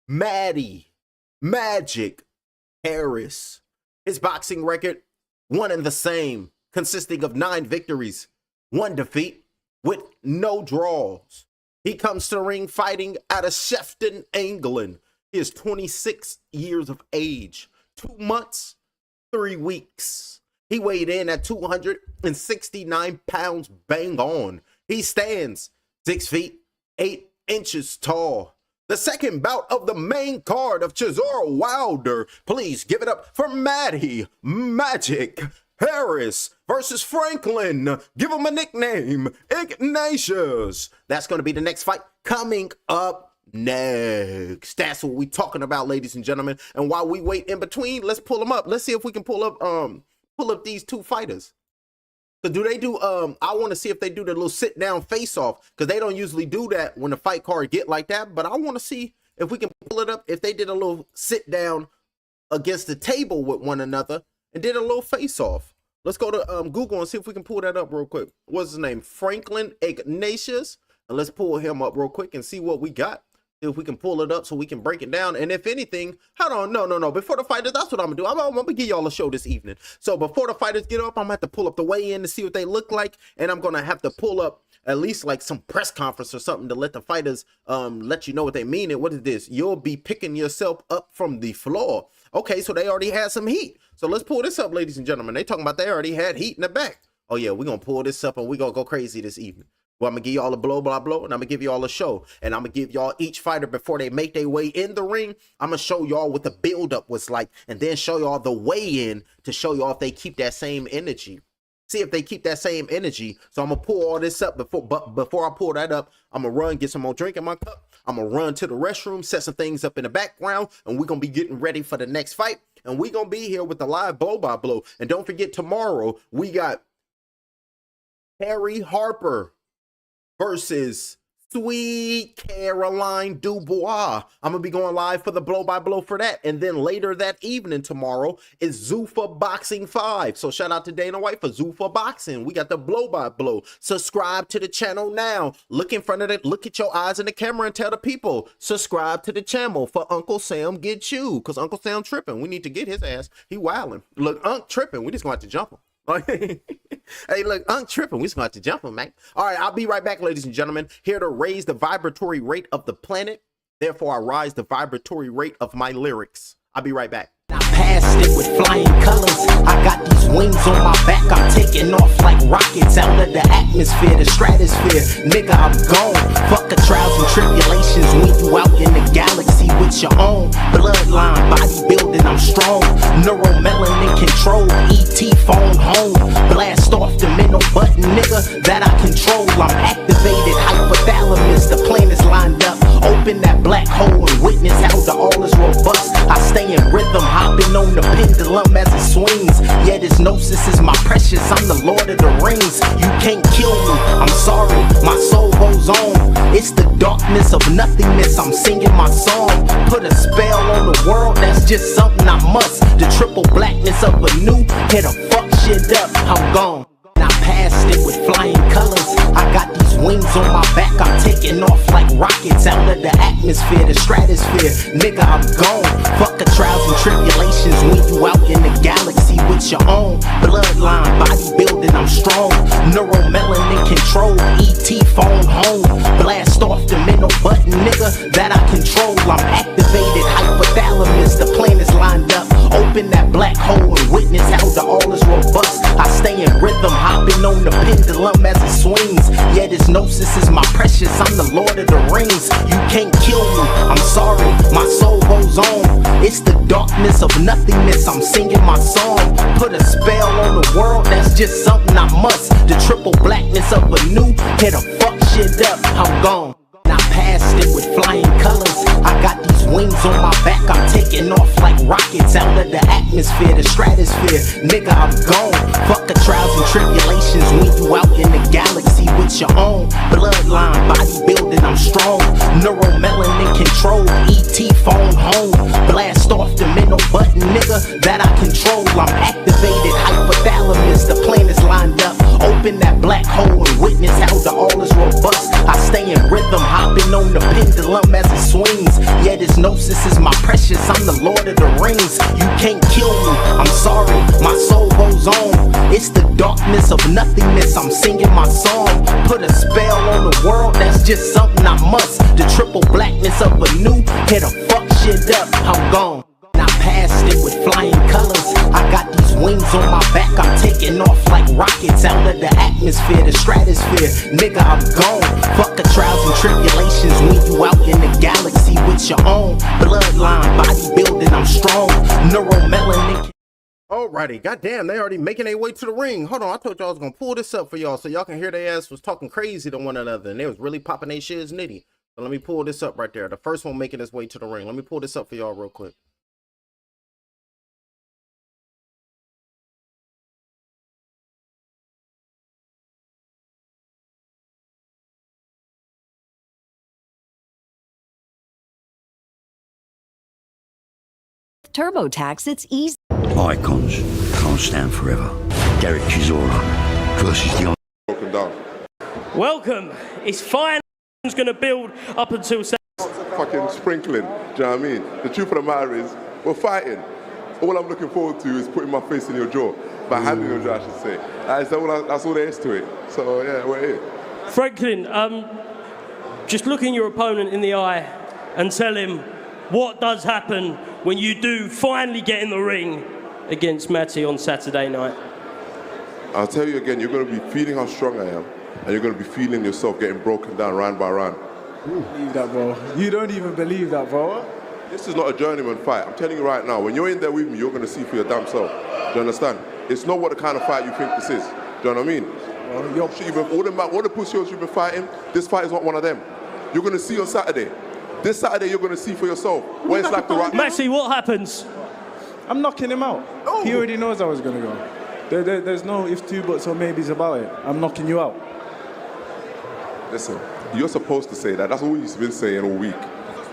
Matty Magic Harris. His boxing record, 1 and the same, consisting of 9 victories, 1 defeat with no draws. He comes to the ring fighting out of Shefton, England. He is 26 years of age, 2 months, 3 weeks. He weighed in at 269 pounds, bang on. He stands 6 feet, 8 inches tall. The second bout of the main card of Chisora Wilder. Please give it up for Matty Magic Harris versus Franklin. Give him a nickname, Ignatius. That's going to be the next fight coming up next. That's what we talking about, ladies and gentlemen. And while we wait in between, let's pull them up. Let's see if we can pull up these 2 fighters. So do they do I want to see if they do the little sit down face off, because they don't usually do that when the fight card get like that. But I want to see if we can pull it up, if they did a little sit down against the table with one another and did a little face off. Let's go to Google and see if we can pull that up real quick. What's his name? Franklin Ignatius. And let's pull him up real quick and see what we got. If we can pull it up so we can break it down. And if anything, hold on, no. Before the fighters, that's what I'm gonna do. I'm gonna give y'all a show this evening. So before the fighters get up, I'm gonna have to pull up the weigh-in to see what they look like. And I'm gonna have to pull up at least like some press conference or something to let the fighters let you know what they mean. And what is this? You'll be picking yourself up from the floor. Okay, so they already had some heat. So let's pull this up, ladies and gentlemen. They talking about they already had heat in the back. Oh yeah, we're gonna pull this up and we're gonna go crazy this evening. Well, I'm gonna give y'all a blow, blah, blah, and I'm gonna give y'all a show. And I'm gonna give y'all each fighter before they make their way in the ring. I'm gonna show y'all what the buildup was like, and then show y'all the weigh-in to show y'all if they keep that same energy. See if they keep that same energy. So I'm gonna pull all this up before I pull that up, I'm gonna run, get some more drink in my cup. I'm gonna run to the restroom, set some things up in the background, and we're gonna be getting ready for the next fight. And we're gonna be here with the live blow by blow. And don't forget, tomorrow we got Harry Harper versus Sweet Caroline Dubois. I'm going to be going live for the blow-by-blow for that. And then later that evening tomorrow is Zuffa Boxing 5. So shout out to Dana White for Zuffa Boxing. We got the blow-by-blow. Subscribe to the channel now. Look in front of it. Look at your eyes in the camera and tell the people, subscribe to the channel for Uncle Sam Get You. Because Uncle Sam tripping. We need to get his ass. He wilding. Look, Unc tripping. We just going to have to jump him. Hey, look, I'm tripping. We just gonna have to jump him, man. All right, I'll be right back, ladies and gentlemen. Here to raise the vibratory rate of the planet. Therefore, I rise the vibratory rate of my lyrics. I'll be right back. I passed it with flying colors. I got these wings on my back. I'm taking off like rockets out of the atmosphere, the stratosphere. Nigga, I'm gone. Fuck the trials and tribulations when you out in the galaxy with your own bloodline, bodybuilding. I'm strong. Neuromelanin control. ET phone home. Blast off the middle button, nigga, that I control. I'm activated, hypothalamus. The planets lined up. Open that black hole and witness how the all is robust. I stay in rhythm, hopping on the pendulum as it swings. Yeah, this gnosis is my precious. I'm the Lord of the Rings. You can't kill me. I'm sorry. My soul goes on. It's the darkness of nothingness. I'm singing my song. Put a spell on the world. That's just something I must. The triple blackness of a new. Hit a fuck shit up. I'm gone. I passed it with flying colors. I got these wings on my back. I'm taking off like rockets out of the atmosphere, the stratosphere. Nigga, I'm gone. Fuck the trials and tribulations when you out in the galaxy with your own bloodline, bodybuilding. I'm strong. Neuromelanin control. ET phone home. Blast off the middle button, nigga, that I control. I'm activated, hypothalamus. The planets lined up. Open that black hole and witness how the all is robust. I stay in rhythm, hopping on the pendulum as it swings. Yeah, this gnosis is my precious. I'm the Lord of the Rings. You can't kill me. I'm sorry. My soul goes on. It's the darkness of nothingness. I'm singing my song. Put a spell on the world. That's just something I must. The triple blackness of a new. Hit a fuck shit up. I'm gone. I passed it with flying colors. I got these wings on my back. I'm taking off like rockets out of the atmosphere, the stratosphere. Nigga, I'm gone. Fuck the trials and tribulations when you out in the galaxy with your own bloodline, bodybuilding. I'm strong. Neuromelanin control. ET phone home. Blast off the middle button, nigga, that I control. I'm activated, hypothalamus. The planets lined up. Open that black hole and witness how the all is robust. I stay in rhythm, hopping on the pendulum as it swings. Yeah, this gnosis is my precious. I'm the Lord of the Rings. You can't kill me. I'm sorry. My soul goes on. It's the darkness of nothingness. I'm singing my song. Put a spell on the world. That's just something I must. The triple blackness of a new. Hit a fuck shit up. I'm gone. I passed it with flying colors. I got these wings on my back. I'm taking off like rockets out of the atmosphere, the stratosphere. Nigga, I'm gone. Fuck the trials and tribulations when you out in the galaxy with your own bloodline, bodybuilding. I'm strong. Neuromelanin. Alrighty, goddamn, they already making their way to the ring. Hold on, I told y'all I was gonna pull this up for y'all so y'all can hear their ass was talking crazy to one another and they was really popping their shiz nitty. So let me pull this up right there. The first one making his way to the ring. Let me pull this up for y'all real quick. TurboTax, it's easy. Icons can't stand forever. Derek Chisora versus Deontay. Broken down. Welcome. It's fine. It's going to build up until. Fucking sprinkling. Do you know what I mean? The truth of the matter is, we're fighting. All I'm looking forward to is putting my face in your jaw. My hand in your jaw, I should say. That's all there is to it. So yeah, we're here. Franklin, just looking your opponent in the eye and tell him what does happen when you do finally get in the ring against Matty on Saturday night. I'll tell you again, you're going to be feeling how strong I am, and you're going to be feeling yourself getting broken down round by round. You believe that, bro. You don't even believe that, bro. This is not a journeyman fight. I'm telling you right now, when you're in there with me, you're going to see for your damn self. Do you understand? It's not what the kind of fight you think this is. Do you know what I mean? All the pussies you've been fighting, this fight is not one of them. You're going to see on Saturday. This Saturday, you're going to see for yourself what it's like to run. Maxie, what happens? I'm knocking him out. Oh. He already knows I was going to go. There's no if, two, buts, or maybes about it. I'm knocking you out. Listen, you're supposed to say that. That's what you've been saying all week.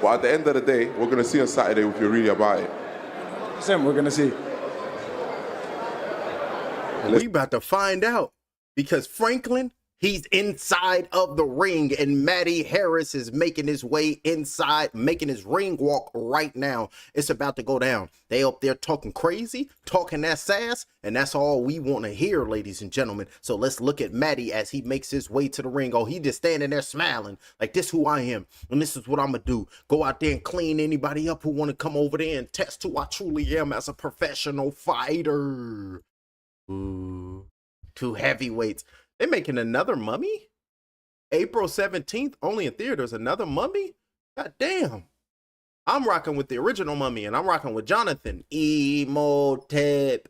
But at the end of the day, we're going to see on Saturday if you're really about it. Listen, we're going to see. We about to find out because Franklin, he's inside of the ring and Matty Harris is making his way inside, making his ring walk right now. It's about to go down. They up there talking crazy, talking that sass, and that's all we want to hear, ladies and gentlemen. So let's look at Matty as he makes his way to the ring. Oh, he just standing there smiling like this who I am, and this is what I'm going to do. Go out there and clean anybody up who want to come over there and test who I truly am as a professional fighter. Ooh, 2 heavyweights. They're making another Mummy? April 17th, only in theaters, another Mummy? God damn. I'm rocking with the original Mummy, and I'm rocking with Jonathan. Emotep.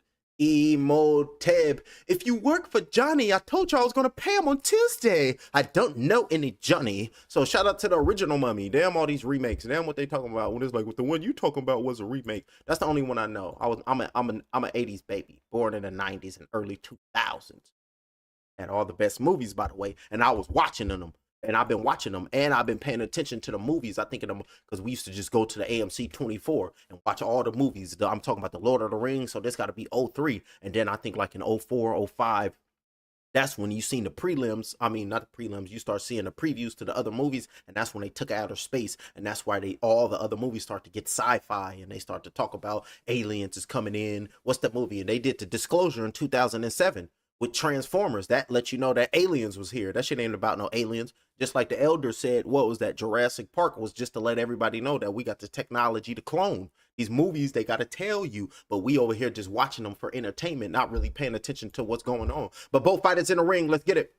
If you work for Johnny, I told you I was going to pay him on Tuesday. I don't know any Johnny. So shout out to the original Mummy. Damn all these remakes. Damn what they talking about. When it's like, well, the one you talking about was a remake. That's the only one I know. I'm an 80s baby, born in the 90s and early 2000s. Had all the best movies, by the way, and I was watching them. And I've been watching them, and I've been paying attention to the movies. I think of them because we used to just go to the AMC 24 and watch all the movies. I'm talking about the Lord of the Rings, so this got to be 03. And then I think like in 04, 05, that's when you seen the prelims. I mean, not the prelims. You start seeing the previews to the other movies, and that's when they took outer space. And that's why all the other movies start to get sci-fi, and they start to talk about aliens is coming in. What's that movie? And they did the Disclosure in 2007. With Transformers, that lets you know that aliens was here. That shit ain't about no aliens. Just like the elder said, what was that? Jurassic Park was just to let everybody know that we got the technology to clone. These movies, they got to tell you, but we over here just watching them for entertainment, not really paying attention to what's going on. But both fighters in the ring, let's get it.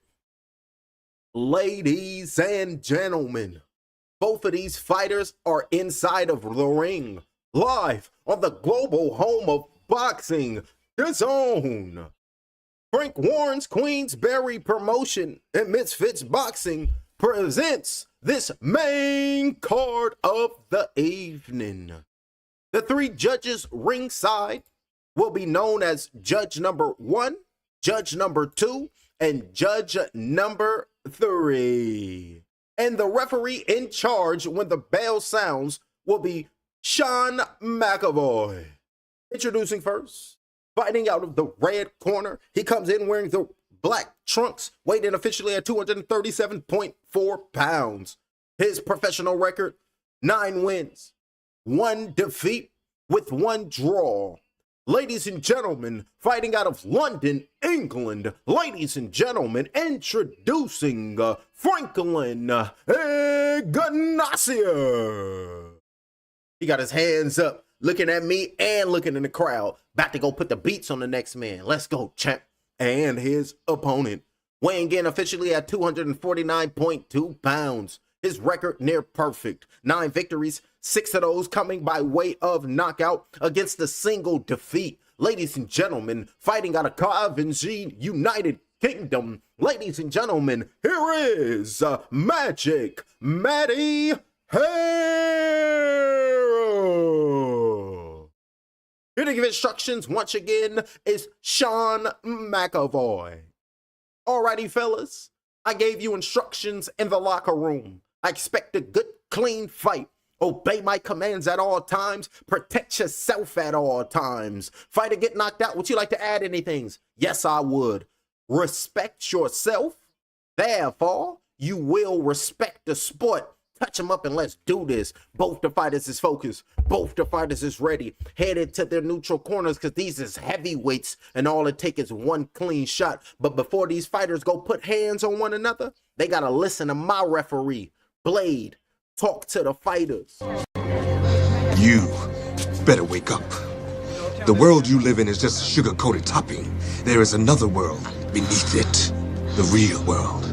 Ladies and gentlemen, both of these fighters are inside of the ring, live on the global home of boxing, DAZN. Frank Warren's Queensberry Promotion and Misfits Boxing presents this main card of the evening. The 3 judges ringside will be known as Judge number 1, Judge number 2, and Judge number 3. And the referee in charge when the bell sounds will be Sean McAvoy. Introducing first. Fighting out of the red corner, he comes in wearing the black trunks, weighing officially at 237.4 pounds. His professional record, 9 wins, 1 defeat with 1 draw. Ladies and gentlemen, fighting out of London, England, ladies and gentlemen, introducing Franklin Ignacio. He got his hands up, looking at me and looking in the crowd. About to go put the beats on the next man. Let's go, champ. And his opponent, weighing in officially at 249.2 pounds. His record near perfect. 9 victories, 6 of those coming by way of knockout against a single defeat. Ladies and gentlemen, fighting out of Coventry, United Kingdom. Ladies and gentlemen, here is Magic Matty Harris. Here to give instructions once again is Sean McAvoy. Alrighty, fellas, I gave you instructions in the locker room. I expect a good, clean fight. Obey my commands at all times. Protect yourself at all times. Fighter get knocked out. Would you like to add anything? Yes, I would. Respect yourself. Therefore, you will respect the sport. Touch them up and let's do this. Both the fighters is focused. Both the fighters is ready. Headed to their neutral corners because these is heavyweights and all it takes is 1 clean shot. But before these fighters go put hands on one another, they got to listen to my referee, Blade, talk to the fighters. You better wake up. The world you live in is just a sugar-coated topping. There is another world beneath it, the real world.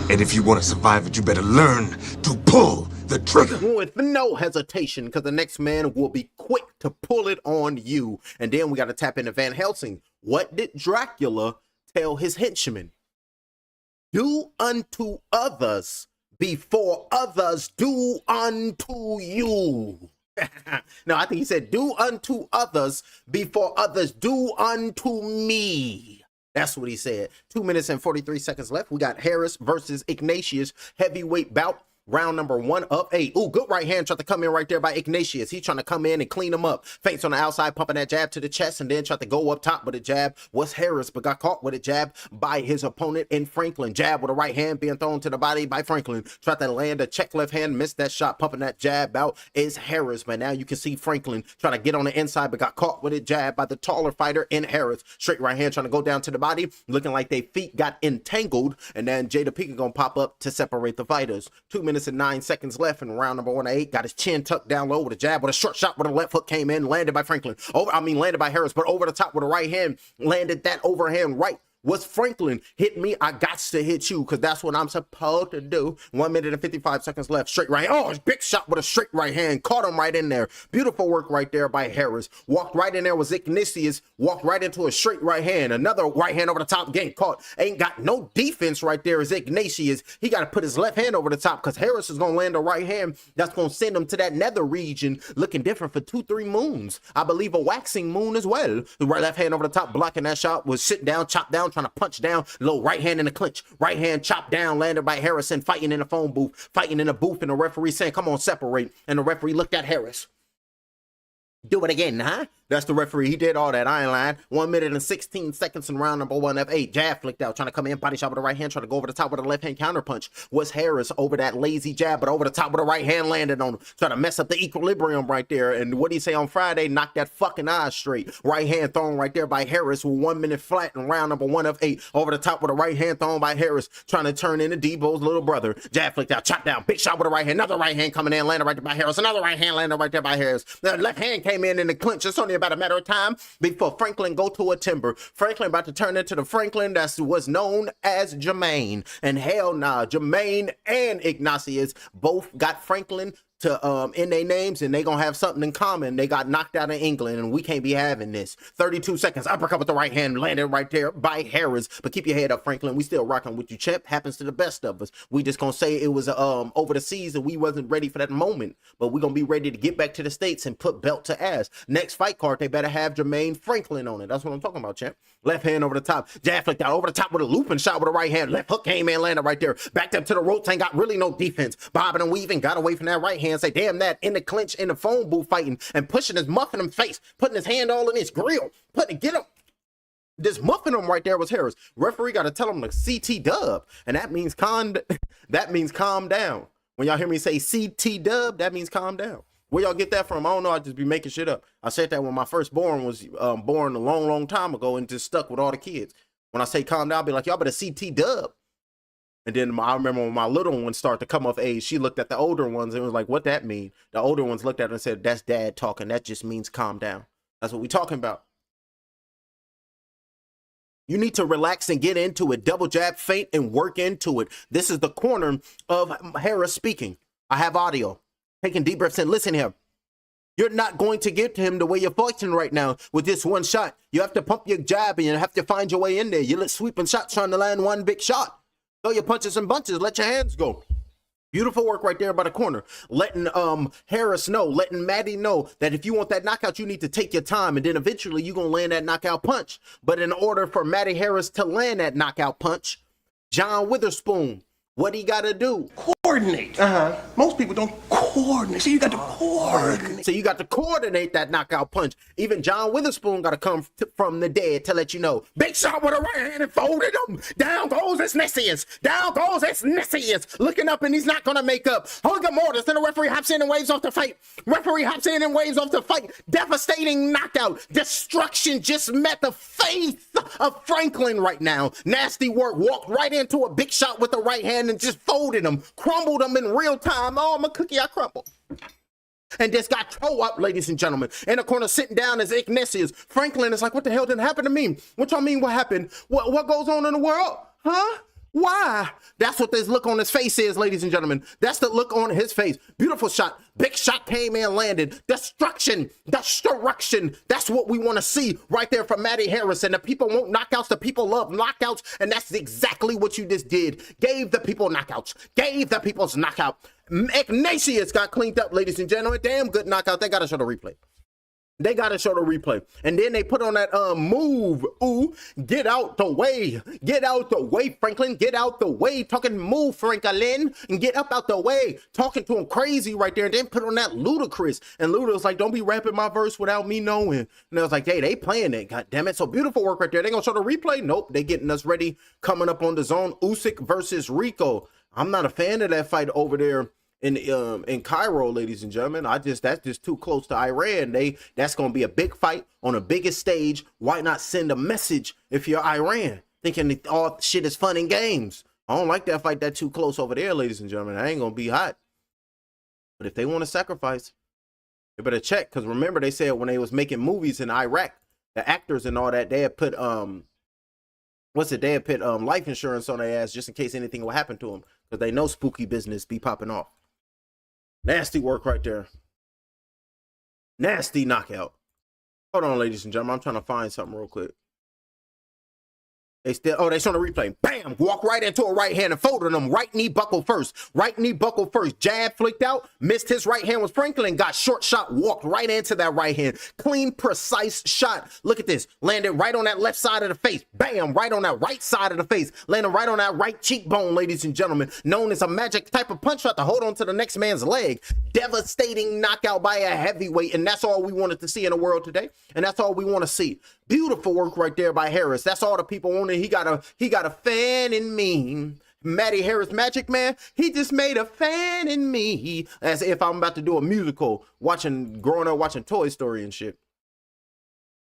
And if you want to survive it, you better learn to pull the trigger. With no hesitation, because the next man will be quick to pull it on you. And then we got to tap into Van Helsing. What did Dracula tell his henchmen? Do unto others before others do unto you. No, I think he said, do unto others before others do unto me. That's what he said. 2 minutes and 43 seconds left. We got Harris versus Ignatius, heavyweight bout. Round number 1 of 8. Ooh, good right hand tried to come in right there by Ignatius. He's trying to come in and clean him up. Feints on the outside, pumping that jab to the chest, and then tried to go up top with a jab. Was Harris, but got caught with a jab by his opponent in Franklin. Jab with a right hand being thrown to the body by Franklin. Tried to land a check left hand, missed that shot. Pumping that jab out is Harris, but now you can see Franklin trying to get on the inside, but got caught with a jab by the taller fighter in Harris. Straight right hand trying to go down to the body, looking like their feet got entangled, and then Jada Pinkett gonna pop up to separate the fighters. 2 minutes and 9 seconds left in round number 1 of 8. Got his chin tucked down low with a jab, with a short shot with a left hook came in, landed by Franklin. Landed by Harris, but over the top with a right hand, landed that overhand right. Was Franklin hit me? I got to hit you because that's what I'm supposed to do. 1 minute and 55 seconds left. Straight right. Oh, big shot with a straight right hand. Caught him right in there. Beautiful work right there by Harris. Walked right in there with Ignatius. Walked right into a straight right hand. Another right hand over the top. Getting caught. Ain't got no defense right there is Ignatius. He got to put his left hand over the top because Harris is going to land a right hand. That's going to send him to that nether region looking different for 2-3 moons. I believe a waxing moon as well. The right left hand over the top blocking that shot was sitting down, chopped down, trying to punch down, low right hand in the clinch, right hand chopped down, landed by Harrison, fighting in the phone booth, fighting in the booth, and the referee saying, come on, separate. And the referee looked at Harris. Do it again, huh? That's the referee. He did all that. I ain't lying. 1 minute and 16 seconds in round number 1 of 8. Jab flicked out, trying to come in, body shot with the right hand, trying to go over the top with a left hand counter punch. Was Harris over that lazy jab, but over the top with a right hand landed on him, trying to mess up the equilibrium right there. And what did he say on Friday? Knock that fucking eye straight. Right hand thrown right there by Harris with 1 minute flat in round number 1 of 8. Over the top with a right hand thrown by Harris, trying to turn into Debo's little brother. Jab flicked out, chopped down, big shot with a right hand. Another right hand coming in, landed right there by Harris. Another right hand landed right there by Harris. The left hand came in the clinch. It's only about a matter of time before Franklin go to a timber. Franklin about to turn into the Franklin that was known as Jermaine. And hell nah, Jermaine and Ignatius both got Franklin to in their names, and they gonna have something in common. They got knocked out in England, and we can't be having this. 32 seconds, uppercut with the right hand, landed right there by Harris. But keep your head up, Franklin. We still rocking with you, champ. Happens to the best of us. We just gonna say it was over the seas and we wasn't ready for that moment, but we gonna be ready to get back to the States and put belt to ass. Next fight card, they better have Jermaine Franklin on it. That's what I'm talking about, champ. Left hand over the top, jab flicked out over the top with a looping shot with a right hand. Left hook came in, landed right there. Backed up to the ropes, ain't got really no defense. Bobbing and weaving, got away from that right hand. Say, damn that, in the clinch, in the phone booth fighting and pushing his muffin him face, putting his hand all in his grill, get him. This muffin him right there was Harris. Referee got to tell him to CT dub, and that means calm down. When y'all hear me say CT dub, that means calm down. Where y'all get that from? I don't know. I just be making shit up. I said that when my firstborn was born a long time ago and just stuck with all the kids. When I say calm down, I'll be like, y'all better CT dub. And then I remember when my little ones started to come of age, she looked at the older ones and was like, what that mean? The older ones looked at her and said, that's dad talking. That just means calm down. That's what we talking about. You need to relax and get into it. Double jab, feint, and work into it. This is the corner of Harris speaking. I have audio. Taking deep breaths in. Listen here. You're not going to get to him the way you're fighting right now with this one shot. You have to pump your jab and you have to find your way in there. You're sweeping shots trying to land one big shot. Throw your punches and bunches. Let your hands go. Beautiful work right there by the corner. Letting Harris know, letting Maddie know that if you want that knockout, you need to take your time. And then eventually you're going to land that knockout punch. But in order for Maddie Harris to land that knockout punch, John Witherspoon, what he got to do? Coordinate. Most people don't coordinate. So you got to coordinate. So you got to coordinate that knockout punch. Even John Witherspoon got to come from the dead to let you know. Big shot with a right hand and folded him. Down goes Ignatius. Down goes Ignatius. Looking up and he's not going to make up. Hold up Mortis. Then the referee hops in and waves off the fight. Referee hops in and waves off the fight. Devastating knockout. Destruction just met the face of Franklin right now. Nasty work. Walked right into a big shot with the right hand and just folded him. Crumbled him in real time. Oh, I'm a cookie, I crumbled. And this got toe up, ladies and gentlemen. In the corner sitting down is Ignatius. Franklin is like, what the hell didn't happen to me? What y'all mean what happened? What goes on in the world? Huh? Why? That's what this look on his face is, ladies and gentlemen. That's the look on his face. Beautiful shot. Big shot came in, landed. Destruction. That's what we want to see right there from Maddie Harris. And the people want knockouts. The people love knockouts. And that's exactly what you just did. Gave the people knockouts. Gave the people's knockout. Ignatius got cleaned up, ladies and gentlemen. Damn good knockout. They got to show the replay. They gotta show the replay. And then they put on that move. Ooh, get out the way. Get out the way, Franklin. Get out the way. Talking move, Franklin. And get up out the way. Talking to him crazy right there. And then put on that Ludacris. And Luda was like, don't be rapping my verse without me knowing. And I was like, hey, they playing it. God damn it. So beautiful work right there. They gonna show the replay? Nope. They getting us ready. Coming up on the zone. Usyk versus Rico. I'm not a fan of that fight over there in Cairo, ladies and gentlemen. That's just too close to Iran. That's gonna be a big fight on the biggest stage. Why not send a message if you're Iran, thinking all shit is fun and games? I don't like that fight that too close over there, ladies and gentlemen. I ain't gonna be hot. But if they want to sacrifice, they better check. Because remember, they said when they was making movies in Iraq, the actors and all that, they had put they had put life insurance on their ass just in case anything will happen to them, because they know spooky business be popping off. Nasty work right there. Nasty knockout. Hold on, ladies and gentlemen. I'm trying to find something real quick. They showing the replay. Bam! Walk right into a right hand and folded them. Right knee buckle first. Right knee buckle first. Jab flicked out. Missed his right hand. Was Franklin. Got short shot. Walked right into that right hand. Clean, precise shot. Look at this. Landed right on that left side of the face. Bam! Right on that right side of the face. Landed right on that right cheekbone, ladies and gentlemen. Known as a magic type of punch shot to hold on to the next man's leg. Devastating knockout by a heavyweight. And that's all we wanted to see in the world today. And that's all we want to see. Beautiful work right there by Harris. That's all the people wanted. He got a fan in me. Matty Harris, Magic Man, he just made a fan in me. As if I'm about to do a musical, growing up watching Toy Story and shit.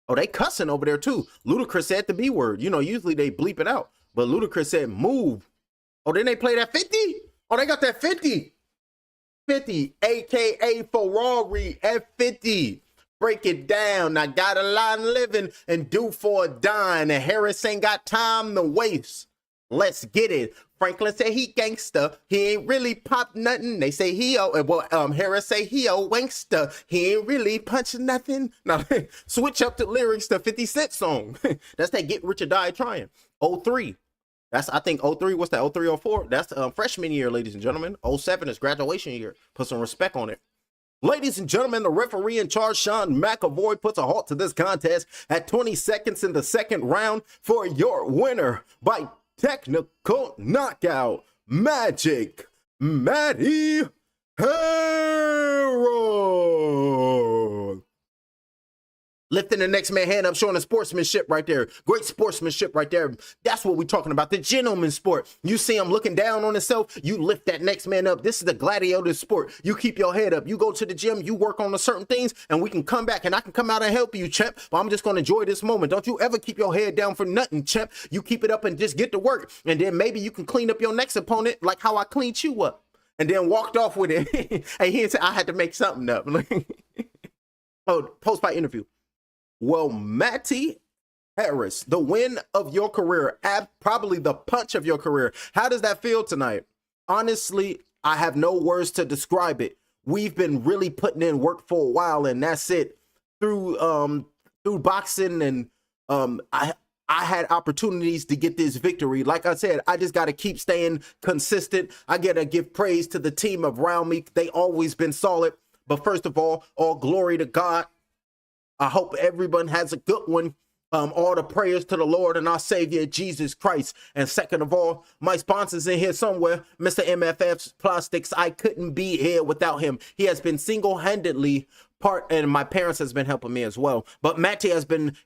Oh, they cussing over there too. Ludacris said the B word. You know, usually they bleep it out. But Ludacris said move. Oh, then they play that 50? Oh, they got that 50. 50, aka Ferrari F50. Break it down. I got a lot of living and due for a dime. And Harris ain't got time to waste. Let's get it. Franklin say he gangster. He ain't really pop nothing. They say Harris say he a wankster. He ain't really punch nothing. Now switch up the lyrics to 50 Cent song. That's that Get Rich or Die Trying. 03. That's, I think 03, what's that? 03, 04? That's freshman year, ladies and gentlemen. 07 is graduation year. Put some respect on it. Ladies and gentlemen, the referee in charge, Sean McAvoy, puts a halt to this contest at 20 seconds in the second round for your winner by technical knockout, Magic Matty Harris. Lifting the next man hand up, showing the sportsmanship right there. Great sportsmanship right there. That's what we're talking about. The gentleman sport. You see him looking down on himself, you lift that next man up. This is the gladiator sport. You keep your head up. You go to the gym, you work on the certain things, and we can come back and I can come out and help you, champ. But I'm just going to enjoy this moment. Don't you ever keep your head down for nothing, champ. You keep it up and just get to work. And then maybe you can clean up your next opponent like how I cleaned you up. And then walked off with it. And he said, I had to make something up. Oh, post-fight interview. Well, Matty Harris, the win of your career, probably the punch of your career. How does that feel tonight? Honestly, I have no words to describe it. We've been really putting in work for a while, and that's it. Through boxing, and I had opportunities to get this victory. Like I said, I just got to keep staying consistent. I got to give praise to the team around me. They always been solid. But first of all glory to God. I hope everyone has a good one. All the prayers to the Lord and our Savior, Jesus Christ. And second of all, my sponsor's in here somewhere, Mr. MFF's Plastics. I couldn't be here without him. He has been single-handedly and my parents has been helping me as well. But Matty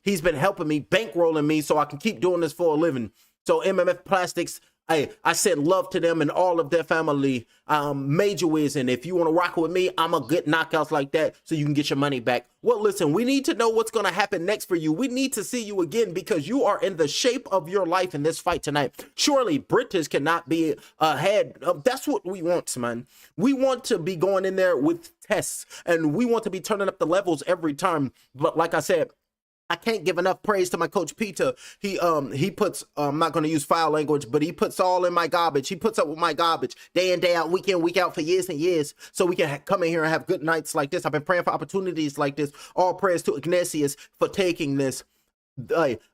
he's been helping me, bankrolling me so I can keep doing this for a living. So MMF Plastics, I send love to them and all of their family. Major Wiz, and if you want to rock with me, I'm a good knockouts like that so you can get your money back. Well, listen, we need to know what's going to happen next for you. We need to see you again because you are in the shape of your life in this fight tonight. Surely British cannot be ahead. That's what we want, man. We want to be going in there with tests, and we want to be turning up the levels every time. But like I said, I can't give enough praise to my coach Peter. He puts, I'm not going to use foul language, but he puts all in my garbage. He puts up with my garbage day in, day out, week in, week out for years and years. So we can come in here and have good nights like this. I've been praying for opportunities like this. All prayers to Ignatius for taking this.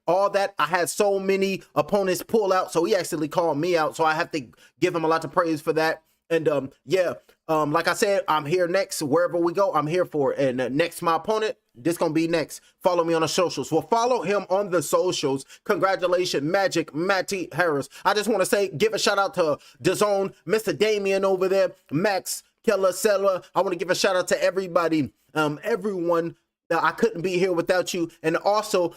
All that, I had so many opponents pull out. So he actually called me out. So I have to give him a lot of praise for that. And yeah, like I said, I'm here next. Wherever we go, I'm here for it. And next, my opponent, this gonna be next. Follow me on the socials. Well, follow him on the socials. Congratulations, Magic Matty Harris. I just want to say, give a shout out to DAZN, Mr. Damien over there, Max Kellasella. I want to give a shout out to everybody, everyone. I couldn't be here without you. And also,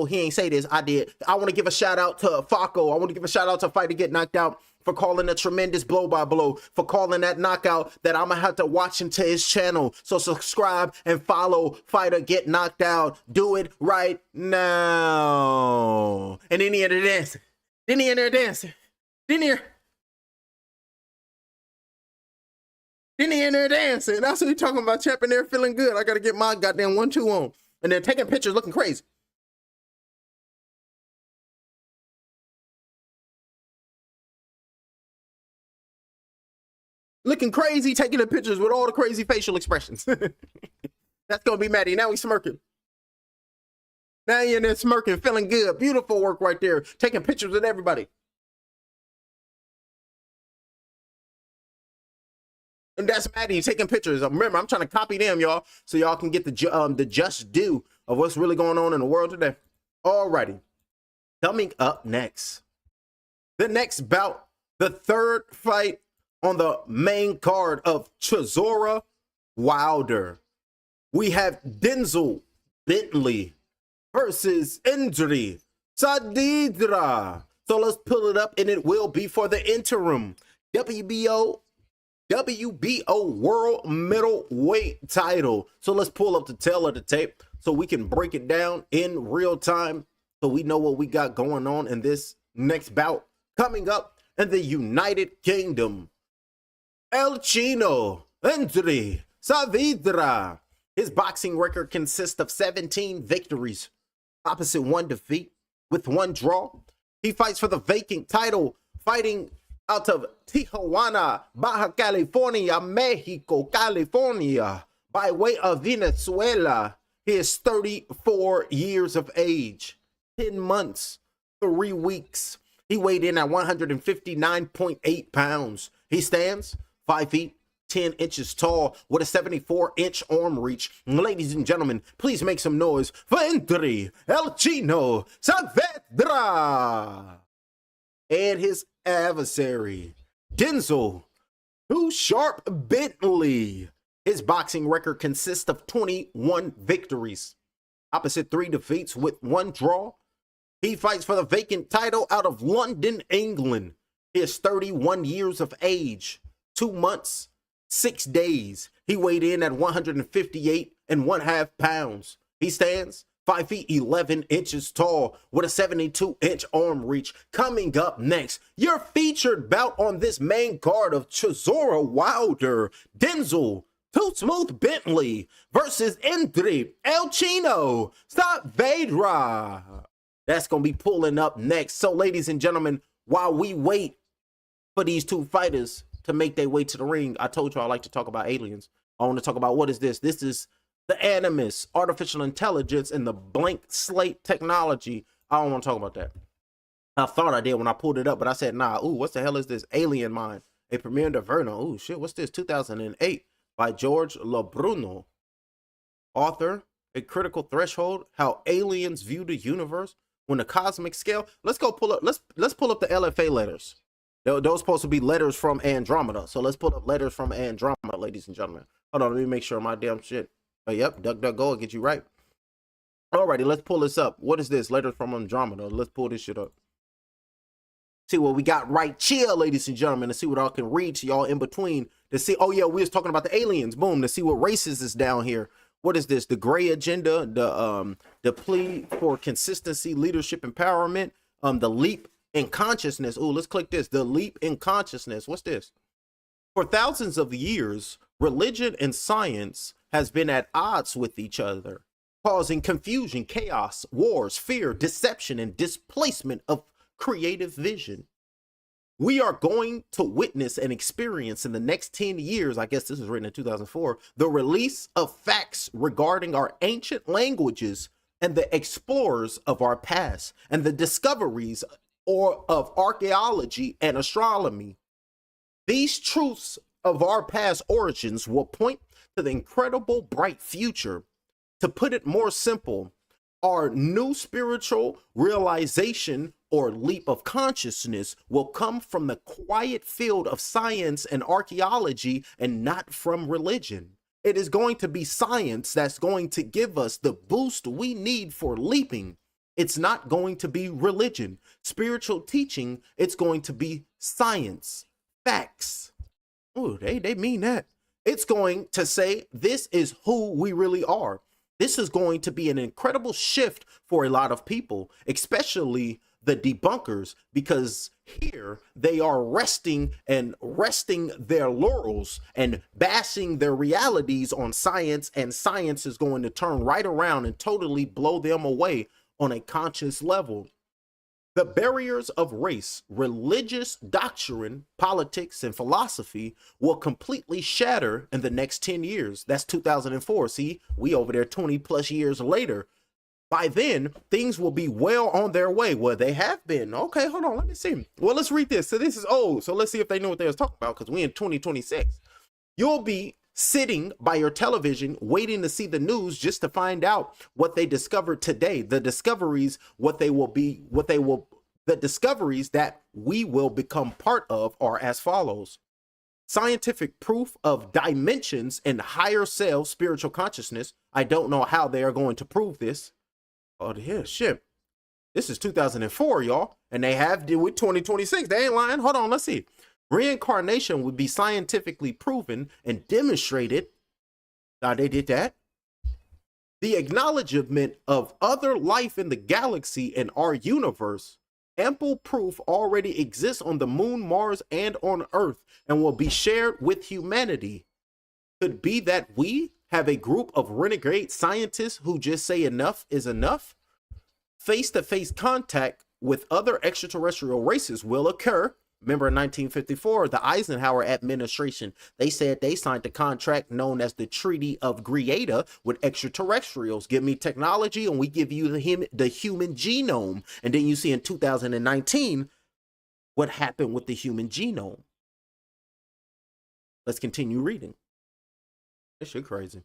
he ain't say this, I did. I want to give a shout out to Faco. I want to give a shout out to Fighter Get Knocked Out for calling a tremendous blow by blow, for calling that knockout that I'm gonna have to watch into his channel. So subscribe and follow Fighter Get Knocked Out. Do it right now. And then he in there dancing. Then he in there dancing. Then he in there dancing. That's what he talking about. Champ in there feeling good. I gotta get my goddamn 1-2 on. And then taking pictures looking crazy. Looking crazy, taking the pictures with all the crazy facial expressions. That's gonna be Maddie. Now he's smirking. Now you're in there smirking, feeling good. Beautiful work right there. Taking pictures with everybody. And that's Maddie taking pictures. Remember, I'm trying to copy them, y'all, so y'all can get the just due of what's really going on in the world today. Alrighty. Coming up next, the next bout, the third fight on the main card of Chisora Wilder. We have Denzel Bentley versus Indri Sadidra. So let's pull it up, and it will be for the interim WBO World Middleweight title. So let's pull up the tail of the tape so we can break it down in real time, so we know what we got going on in this next bout. Coming up in the United Kingdom, El Chino Indri Saavedra. His boxing record consists of 17 victories, opposite 1 defeat, with 1 draw. He fights for the vacant title, fighting out of Tijuana, Baja California, Mexico, California, by way of Venezuela. He is 34 years of age, 10 months, 3 weeks. He weighed in at 159.8 pounds. He stands 5 feet, 10 inches tall with a 74-inch arm reach. Ladies and gentlemen, please make some noise for Indri El Chino Saavedra and his adversary, Denzel Too Sharp Bentley. His boxing record consists of 21 victories, opposite 3 defeats with 1 draw. He fights for the vacant title out of London, England. He is 31 years of age, 2 months, 6 days. He weighed in at 158.5 pounds. He stands 5 feet 11 inches tall with a 72-inch arm reach. Coming up next, your featured bout on this main card of Chisora Wilder, Denzel Too Smooth Bentley versus Indri El Chino Saavedra. That's going to be pulling up next. So, ladies and gentlemen, while we wait for these 2 fighters to make their way to the ring, I told you I like to talk about aliens. I want to talk about, what is this? This is the Animus, artificial intelligence, and the blank slate technology. I don't want to talk about that. I thought I did when I pulled it up, but I said, nah, ooh, what the hell is this? Alien Mind, a premiere de Verno. Ooh, shit, what's this? 2008 by George Labruno. Author, A Critical Threshold, How Aliens View the Universe when the Cosmic Scale. Let's go pull up, let's pull up the LFA letters. Those supposed to be letters from Andromeda. So let's pull up letters from Andromeda, ladies and gentlemen. Hold on, let me make sure my damn shit. Oh, yep, DuckDuckGo will get you right. Alrighty, let's pull this up. What is this? Letters from Andromeda. Let's pull this shit up. See what we got right here, ladies and gentlemen, to see what I can read to y'all in between. To see, oh yeah, we was talking about the aliens. Boom, to see what races is down here. What is this? The gray agenda, the plea for consistency, leadership, empowerment, the leap in consciousness. Oh, let's click this. The leap in consciousness. What's this? For thousands of years, religion and science has been at odds with each other, causing confusion, chaos, wars, fear, deception, and displacement of creative vision. We are going to witness and experience in the next 10 years, I guess this was written in 2004, the release of facts regarding our ancient languages and the explorers of our past, and the discoveries of archaeology and astronomy. These truths of our past origins will point to the incredible bright future. To put it more simple, our new spiritual realization or leap of consciousness will come from the quiet field of science and archaeology and not from religion. It is going to be science that's going to give us the boost we need for leaping. It's not going to be religion, spiritual teaching. It's going to be science, facts. Oh, they mean that. It's going to say this is who we really are. This is going to be an incredible shift for a lot of people, especially the debunkers, because here they are resting their laurels and bashing their realities on science, and science is going to turn right around and totally blow them away on a conscious level. The barriers of race, religious doctrine, politics, and philosophy will completely shatter in the next 10 years. That's 2004. See, we over there 20 plus years later. By then, things will be well on their way. Well, they have been. Okay, hold on. Let me see. Well, let's read this. So this is old. So let's see if they know what they was talking about, because we in 2026. You'll be sitting by your television waiting to see the news just to find out what they discovered today. The discoveries, the discoveries that we will become part of are as follows. Scientific proof of dimensions in higher self spiritual consciousness. I don't know how they are going to prove this. Oh, yeah, shit. This is 2004, y'all. And they have with 2026. They ain't lying. Hold on, let's see. Reincarnation would be scientifically proven and demonstrated. Now, they did that. The acknowledgement of other life in the galaxy and our universe. Ample proof already exists on the moon, Mars, and on Earth, and will be shared with humanity. Could be that we have a group of renegade scientists who just say enough is enough. Face-to-face contact with other extraterrestrial races will occur. Remember in 1954, the Eisenhower administration, they said they signed a contract known as the Treaty of Greada with extraterrestrials. Give me technology and we give you the human genome. And then you see in 2019 what happened with the human genome. Let's continue reading. This shit crazy.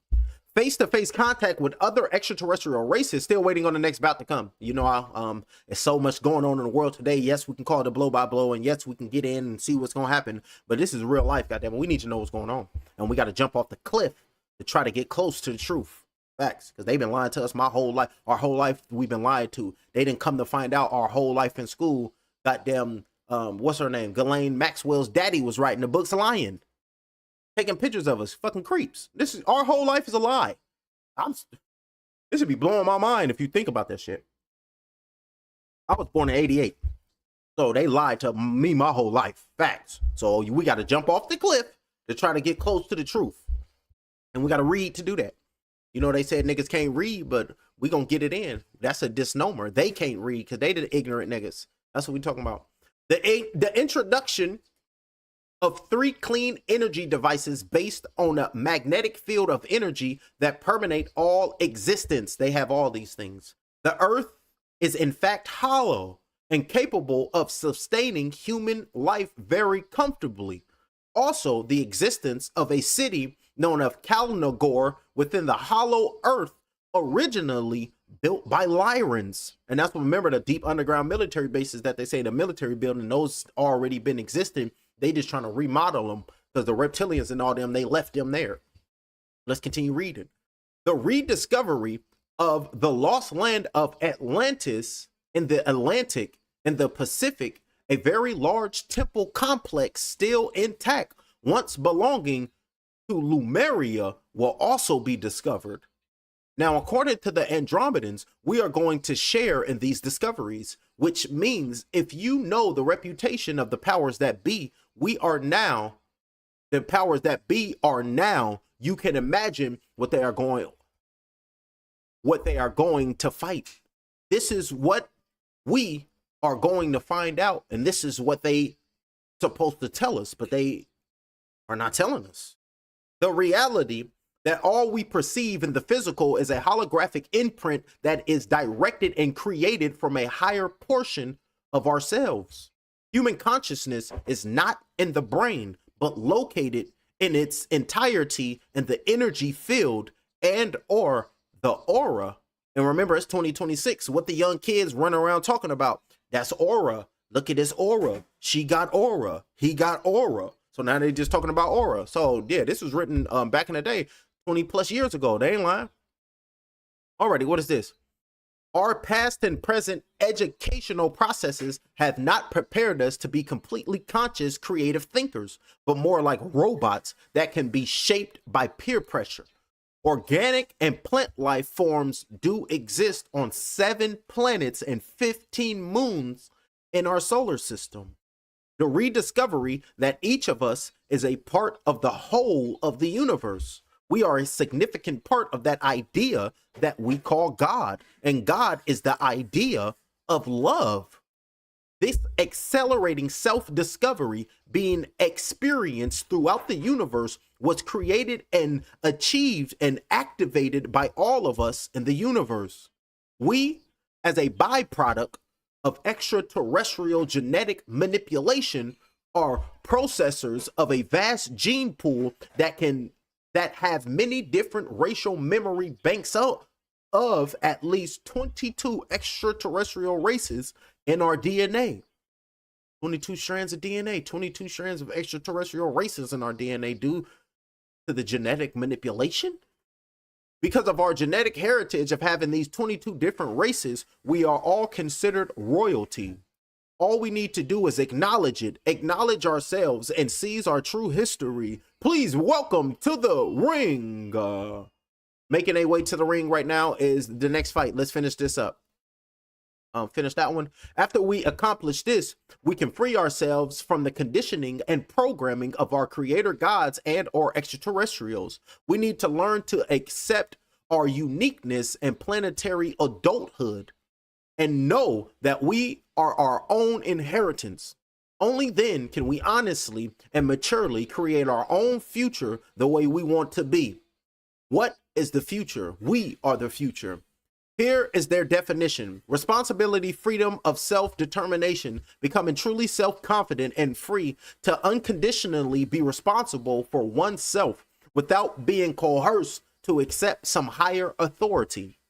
Face-to-face contact with other extraterrestrial races, still waiting on the next bout to come. You know how there's so much going on in the world today. Yes, we can call it a blow by blow, and yes, we can get in and see what's going to happen. But this is real life, goddamn. We need to know what's going on, and we got to jump off the cliff to try to get close to the truth. Facts, because they've been lying to us my whole life. Our whole life we've been lied to. They didn't come to find out our whole life in school. Goddamn, what's her name? Ghislaine Maxwell's daddy was writing the books lying. Taking pictures of us, fucking creeps. This is our whole life is a lie. This would be blowing my mind if you think about that shit. I was born in 88, so they lied to me my whole life. Facts. So we got to jump off the cliff to try to get close to the truth, and we got to read to do that. You know, they said niggas can't read, but we gonna get it in. That's a misnomer. They can't read because they the ignorant niggas. That's what we talking about. The introduction of 3 clean energy devices based on a magnetic field of energy that permeate all existence. They have all these things. The earth is in fact hollow and capable of sustaining human life very comfortably. Also, the existence of a city known as Kalnagor within the hollow earth, originally built by Lyrans. And that's what, remember, the deep underground military bases that they say the military building, those already been existing. They just trying to remodel them because the reptilians and all them, they left them there. Let's continue reading. The rediscovery of the lost land of Atlantis in the Atlantic and the Pacific, a very large temple complex still intact, once belonging to Lemuria, will also be discovered. Now, according to the Andromedans, we are going to share in these discoveries, which means if you know the reputation of the powers that be, the powers that be are now, you can imagine what they are going to fight. This is what we are going to find out, and this is what they supposed to tell us, but they are not telling us. The reality that all we perceive in the physical is a holographic imprint that is directed and created from a higher portion of ourselves. Human consciousness is not in the brain, but located in its entirety in the energy field and or the aura. And remember, it's 2026. What the young kids run around talking about, that's aura. Look at this aura. She got aura. He got aura. So now they're just talking about aura. So yeah, this was written back in the day, 20 plus years ago. They ain't lying. Alrighty, what is this? Our past and present educational processes have not prepared us to be completely conscious, creative thinkers, but more like robots that can be shaped by peer pressure. Organic and plant life forms do exist on 7 planets and 15 moons in our solar system. The rediscovery that each of us is a part of the whole of the universe. We are a significant part of that idea that we call God, and God is the idea of love. This accelerating self-discovery being experienced throughout the universe was created and achieved and activated by all of us in the universe. We, as a byproduct of extraterrestrial genetic manipulation, are processors of a vast gene pool that have many different racial memory banks of at least 22 extraterrestrial races in our DNA. 22 strands of DNA, 22 strands of extraterrestrial races in our DNA due to the genetic manipulation. Because of our genetic heritage of having these 22 different races, we are all considered royalty. All we need to do is acknowledge it, acknowledge ourselves, and seize our true history. Please welcome to the ring. Making a way to the ring right now is the next fight. Let's finish this up. Finish that one. After we accomplish this, we can free ourselves from the conditioning and programming of our creator gods and or extraterrestrials. We need to learn to accept our uniqueness and planetary adulthood and know that we are our own inheritance. Only then can we honestly and maturely create our own future the way we want to be. What is the future? We are the future. Here is their definition: responsibility, freedom of self-determination, becoming truly self-confident and free to unconditionally be responsible for oneself without being coerced to accept some higher authority.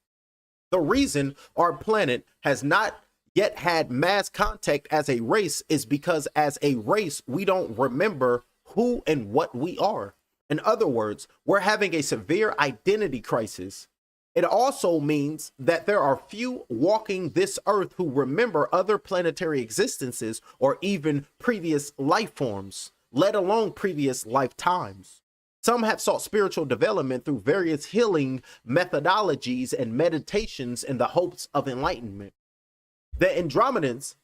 The reason our planet has not yet had mass contact as a race is because as a race, we don't remember who and what we are. In other words, we're having a severe identity crisis. It also means that there are few walking this earth who remember other planetary existences or even previous life forms, let alone previous lifetimes. Some have sought spiritual development through various healing methodologies and meditations in the hopes of enlightenment. The Andromedans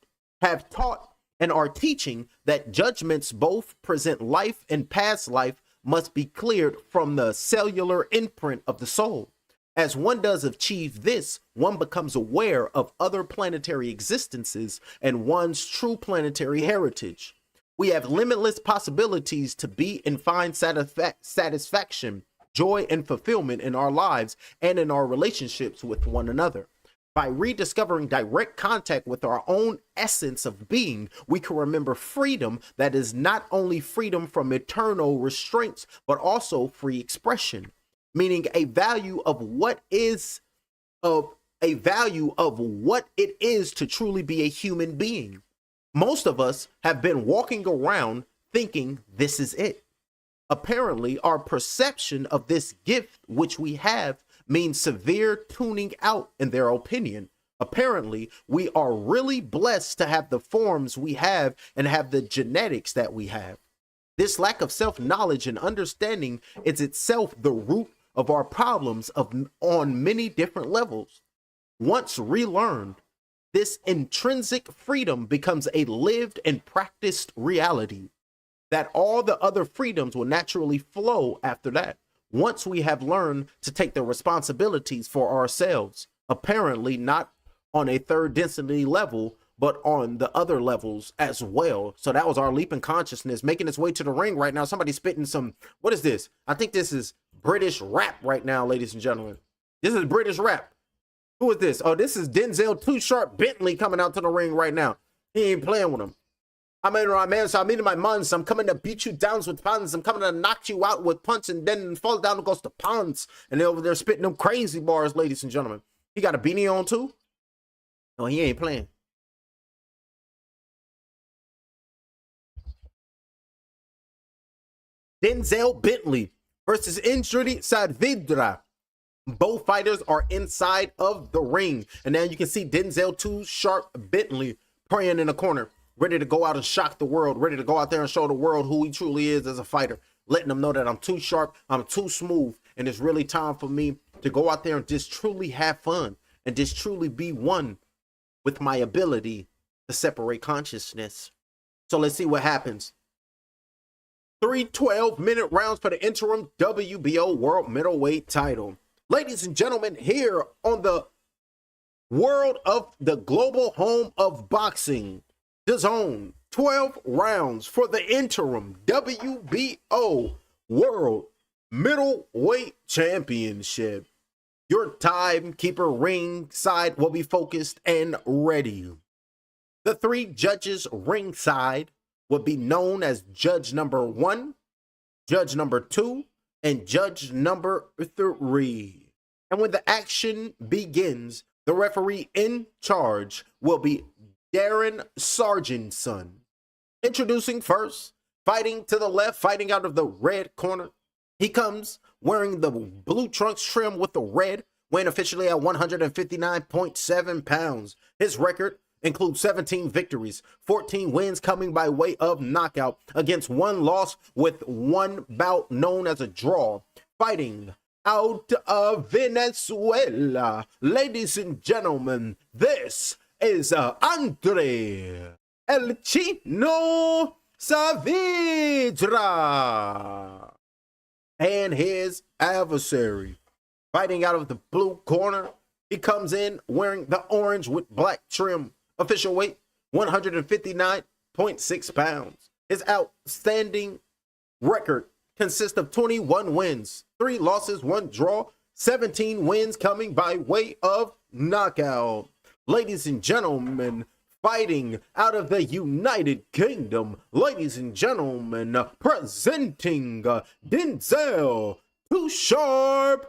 have taught and are teaching that judgments both present life and past life must be cleared from the cellular imprint of the soul. As one does achieve this, one becomes aware of other planetary existences and one's true planetary heritage. We have limitless possibilities to be and find satisfaction, joy, and fulfillment in our lives and in our relationships with one another. By rediscovering direct contact with our own essence of being, we can remember freedom that is not only freedom from eternal restraints, but also free expression, meaning a value of what it is to truly be a human being. Most of us have been walking around thinking this is it. Apparently, our perception of this gift which we have means severe tuning out in their opinion. Apparently, we are really blessed to have the forms we have and have the genetics that we have. This lack of self-knowledge and understanding is itself the root of our problems on many different levels. Once relearned, this intrinsic freedom becomes a lived and practiced reality, that all the other freedoms will naturally flow after that. Once we have learned to take the responsibilities for ourselves, apparently not on a third density level, but on the other levels as well. So that was our leap in consciousness making its way to the ring right now. Somebody's spitting some, what is this? I think this is British rap right now, ladies and gentlemen. This is British rap. Who is this? Oh, this is Denzel Too Sharp Bentley coming out to the ring right now. He ain't playing with him. I'm in my man, so I'm in my mons. I'm coming to beat you down with puns. I'm coming to knock you out with punts and then fall down and goes to puns. And they're over there spitting them crazy bars, ladies and gentlemen. He got a beanie on too? No, he ain't playing. Denzel Bentley versus Injury Saavedra. Both fighters are inside of the ring. And now you can see Denzel Too Sharp Bentley praying in the corner, ready to go out and shock the world, ready to go out there and show the world who he truly is as a fighter, letting them know that I'm too sharp, I'm too smooth, and it's really time for me to go out there and just truly have fun and just truly be one with my ability to separate consciousness. So let's see what happens. 3 12-minute rounds for the interim WBO World Middleweight title. Ladies and gentlemen, here on the world of the global home of boxing, DAZN, 12 rounds for the interim WBO World Middleweight Championship. Your timekeeper ringside will be focused and ready. The 3 judges ringside will be known as Judge number 1, Judge number 2, and Judge number 3. And when the action begins, the referee in charge will be Darren Sargent's son. Introducing first, fighting to the left, fighting out of the red corner. He comes wearing the blue trunks trim with the red, weighing officially at 159.7 pounds. His record includes 17 victories, 14 wins coming by way of knockout, against 1 loss with 1 bout known as a draw. Fighting out of Venezuela, ladies and gentlemen, this is Andre El Chino Saavedra and his adversary. Fighting out of the blue corner, he comes in wearing the orange with black trim. Official weight, 159.6 pounds. His outstanding record consists of 21 wins, 3 losses, 1 draw, 17 wins coming by way of knockout. Ladies and gentlemen, fighting out of the United Kingdom, ladies and gentlemen, presenting Denzel Too Sharp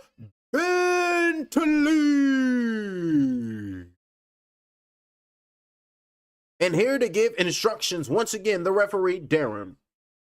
Bentley. And here to give instructions, once again, the referee, Darren.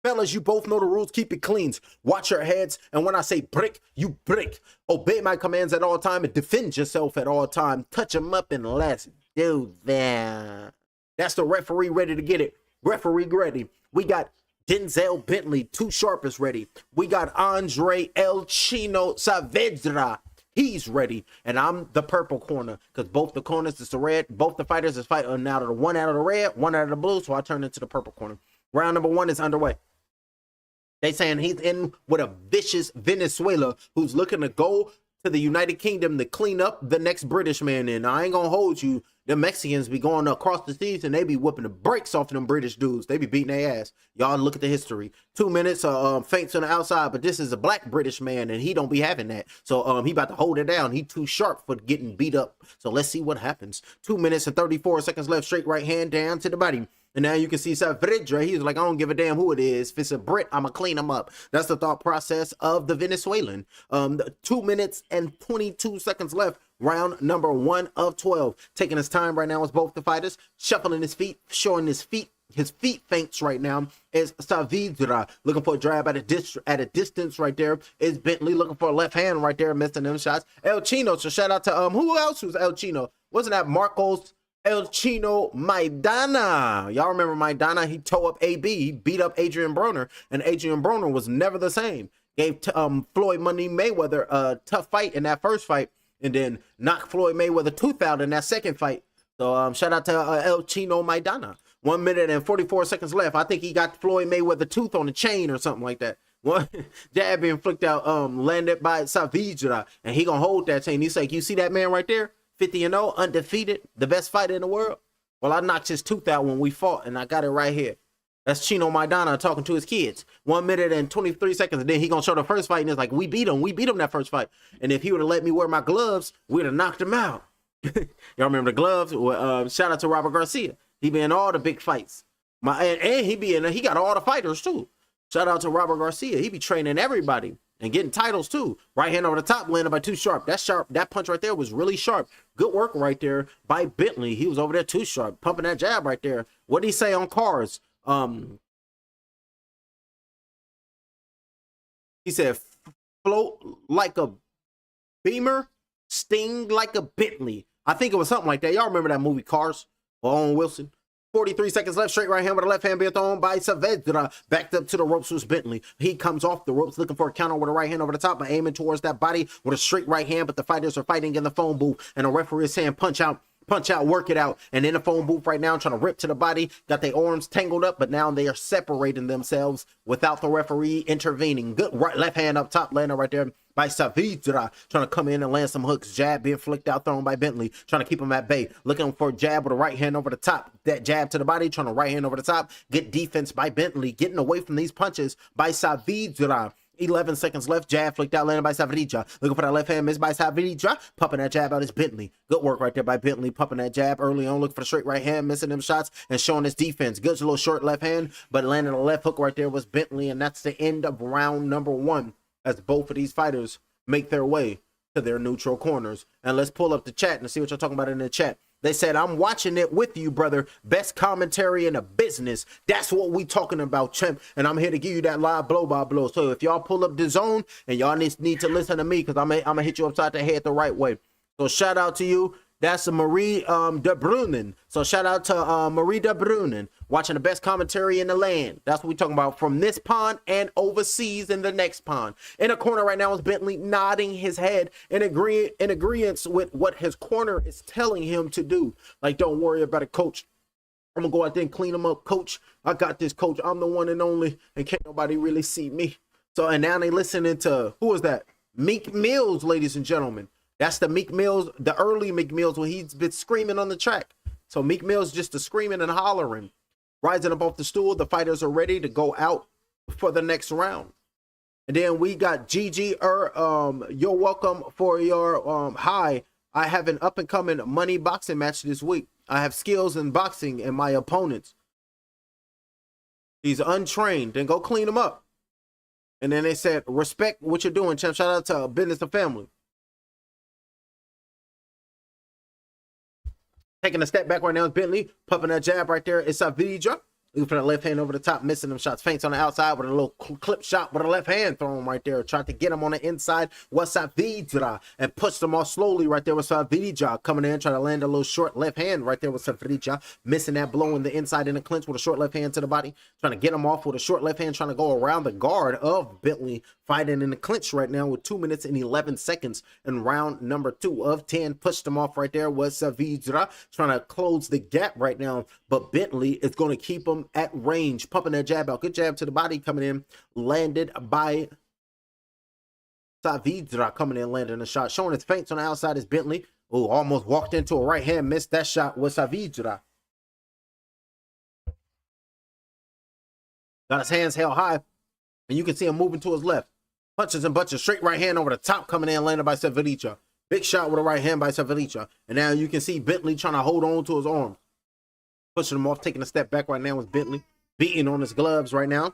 Fellas, you both know the rules. Keep it clean. Watch your heads. And when I say break, you break. Obey my commands at all time and defend yourself at all time. Touch them up and let's do that. That's the referee ready to get it. Referee ready. We got Denzel Bentley, Too Sharp is ready. We got Andre El Chino Saavedra. He's ready, and I'm the purple corner because both the corners is the red. Both the fighters is fighting out of the one out of the red, one out of the blue, so I turn into the purple corner. Round number 1 is underway. They saying he's in with a vicious Venezuela who's looking to go to the United Kingdom to clean up the next British man in. I ain't gonna hold you. The Mexicans be going across the seas and they be whipping the brakes off of them British dudes. They be beating their ass. Y'all look at the history. 2 minutes feints on the outside, but this is a black British man and he don't be having that. So he about to hold it down. He too sharp for getting beat up. So let's see what happens. 2 minutes and 34 seconds left. Straight right hand down to the body. And now you can see Saavedra. He's like, I don't give a damn who it is. If it's a Brit, I'm going to clean him up. That's the thought process of the Venezuelan. 2 minutes and 22 seconds left. Round number 1 of 12. Taking his time right now as both the fighters. Shuffling his feet, showing his feet feints right now is Saavedra. Looking for a drive at a distance right there is Bentley. Looking for a left hand right there, missing them shots. El Chino, so shout out to, who else was El Chino? Wasn't that Marcos El Chino Maidana? Y'all remember Maidana? He tore up AB. He beat up Adrian Broner, and Adrian Broner was never the same. Gave Floyd Money Mayweather a tough fight in that first fight, and then knocked Floyd Mayweather tooth out in that second fight. So shout out to El Chino Maidana. 1 minute and 44 seconds left. I think he got Floyd Mayweather tooth on the chain or something like that. One jab being flicked out, landed by Saavedra, and he gonna hold that chain. He's like, you see that man right there? 50-0, undefeated, the best fighter in the world. Well, I knocked his tooth out when we fought, and I got it right here. That's Chino Maidana talking to his kids. 1 minute and 23 seconds, and then he gonna show the first fight, and it's like, we beat him that first fight. And if he would have let me wear my gloves, we'd have knocked him out. Y'all remember the gloves? Well, shout out to Robert Garcia. He been in all the big fights. And he got all the fighters too. Shout out to Robert Garcia. He be training everybody and getting titles too. Right hand over the top, landed by too sharp. That's sharp. That punch right there was really sharp. Good work right there by Bentley. He was over there too sharp, pumping that jab right there. What did he say on cars? He said, float like a Beamer, sting like a Bentley. I think it was something like that. Y'all remember that movie Cars? Owen Wilson. 43 seconds left, straight right hand with a left hand being thrown by Saavedra. Backed up to the ropes was Bentley. He comes off the ropes looking for a counter with a right hand over the top, but aiming towards that body with a straight right hand, but the fighters are fighting in the phone booth, and the referee is saying punch out, work it out. And in the phone booth right now, trying to rip to the body, got their arms tangled up, but now they are separating themselves without the referee intervening. Good right, left hand up top, landing right there by Saavedra, trying to come in and land some hooks. Jab being flicked out, thrown by Bentley, trying to keep him at bay. Looking for a jab with a right hand over the top. That jab to the body, trying to right hand over the top. Good defense by Bentley, getting away from these punches by Saavedra. 11 seconds left. Jab flicked out, landed by Saavedra. Looking for that left hand, missed by Saavedra. Pumping that jab out is Bentley. Good work right there by Bentley, pumping that jab early on. Looking for the straight right hand, missing them shots and showing his defense. Good little short left hand, but landing a left hook right there was Bentley, and that's the end of round number 1 as both of these fighters make their way to their neutral corners. And let's pull up the chat and see what you're talking about in the chat. They said, I'm watching it with you, brother. Best commentary in the business. That's what we talking about, champ. And I'm here to give you that live blow by blow. So if y'all pull up the zone, and y'all need to listen to me, because I'm gonna hit you upside the head the right way. So shout out to you. That's Marie de Brunen. So shout out to Marie de Brunen, watching the best commentary in the land. That's what we're talking about, from this pond and overseas in the next pond. In the corner right now is Bentley, nodding his head in agreement with what his corner is telling him to do. Like, don't worry about it, coach. I'm gonna go out there and clean him up, coach. I got this, coach. I'm the one and only, and can't nobody really see me. So, and now they listening to, who is that? Meek Mills, ladies and gentlemen. That's the Meek Mills, the early Meek Mills, when he's been screaming on the track. So Meek Mills just screaming and hollering. Rising up off the stool, the fighters are ready to go out for the next round. And then we got Gigi, you're welcome for your hi. I have an up-and-coming money boxing match this week. I have skills in boxing and my opponents. He's untrained. Then go clean him up. And then they said, respect what you're doing, champ. Shout out to Business and Family. Taking a step back right now is Bentley, pumping that jab right there. It's Saavedra. Looking for that left hand over the top, missing them shots. Feints on the outside with a little clip shot with a left hand thrown right there. Tried to get him on the inside was Saavedra and pushed him off slowly right there with Saavedra. Coming in, trying to land a little short left hand right there with Saavedra. Missing that blow in the inside in the clinch with a short left hand to the body. Trying to get him off with a short left hand, trying to go around the guard of Bentley. Fighting in the clinch right now with 2 minutes and 11 seconds in round number 2 of 10. Pushed him off right there was Saavedra. Trying to close the gap right now, but Bentley is going to keep him at range, pumping that jab out. Good jab to the body coming in, landed by Saavedra. Coming in, landing a shot, showing his feints on the outside is Bentley. Oh, almost walked into a right hand, missed that shot with Saavedra. Got his hands held high, and you can see him moving to his left. Punches and bunches, straight right hand over the top, coming in, landed by Saavedra. Big shot with a right hand by Saavedra. And now you can see Bentley trying to hold on to his arms. Pushing him off, taking a step back right now with Bentley. Beating on his gloves right now.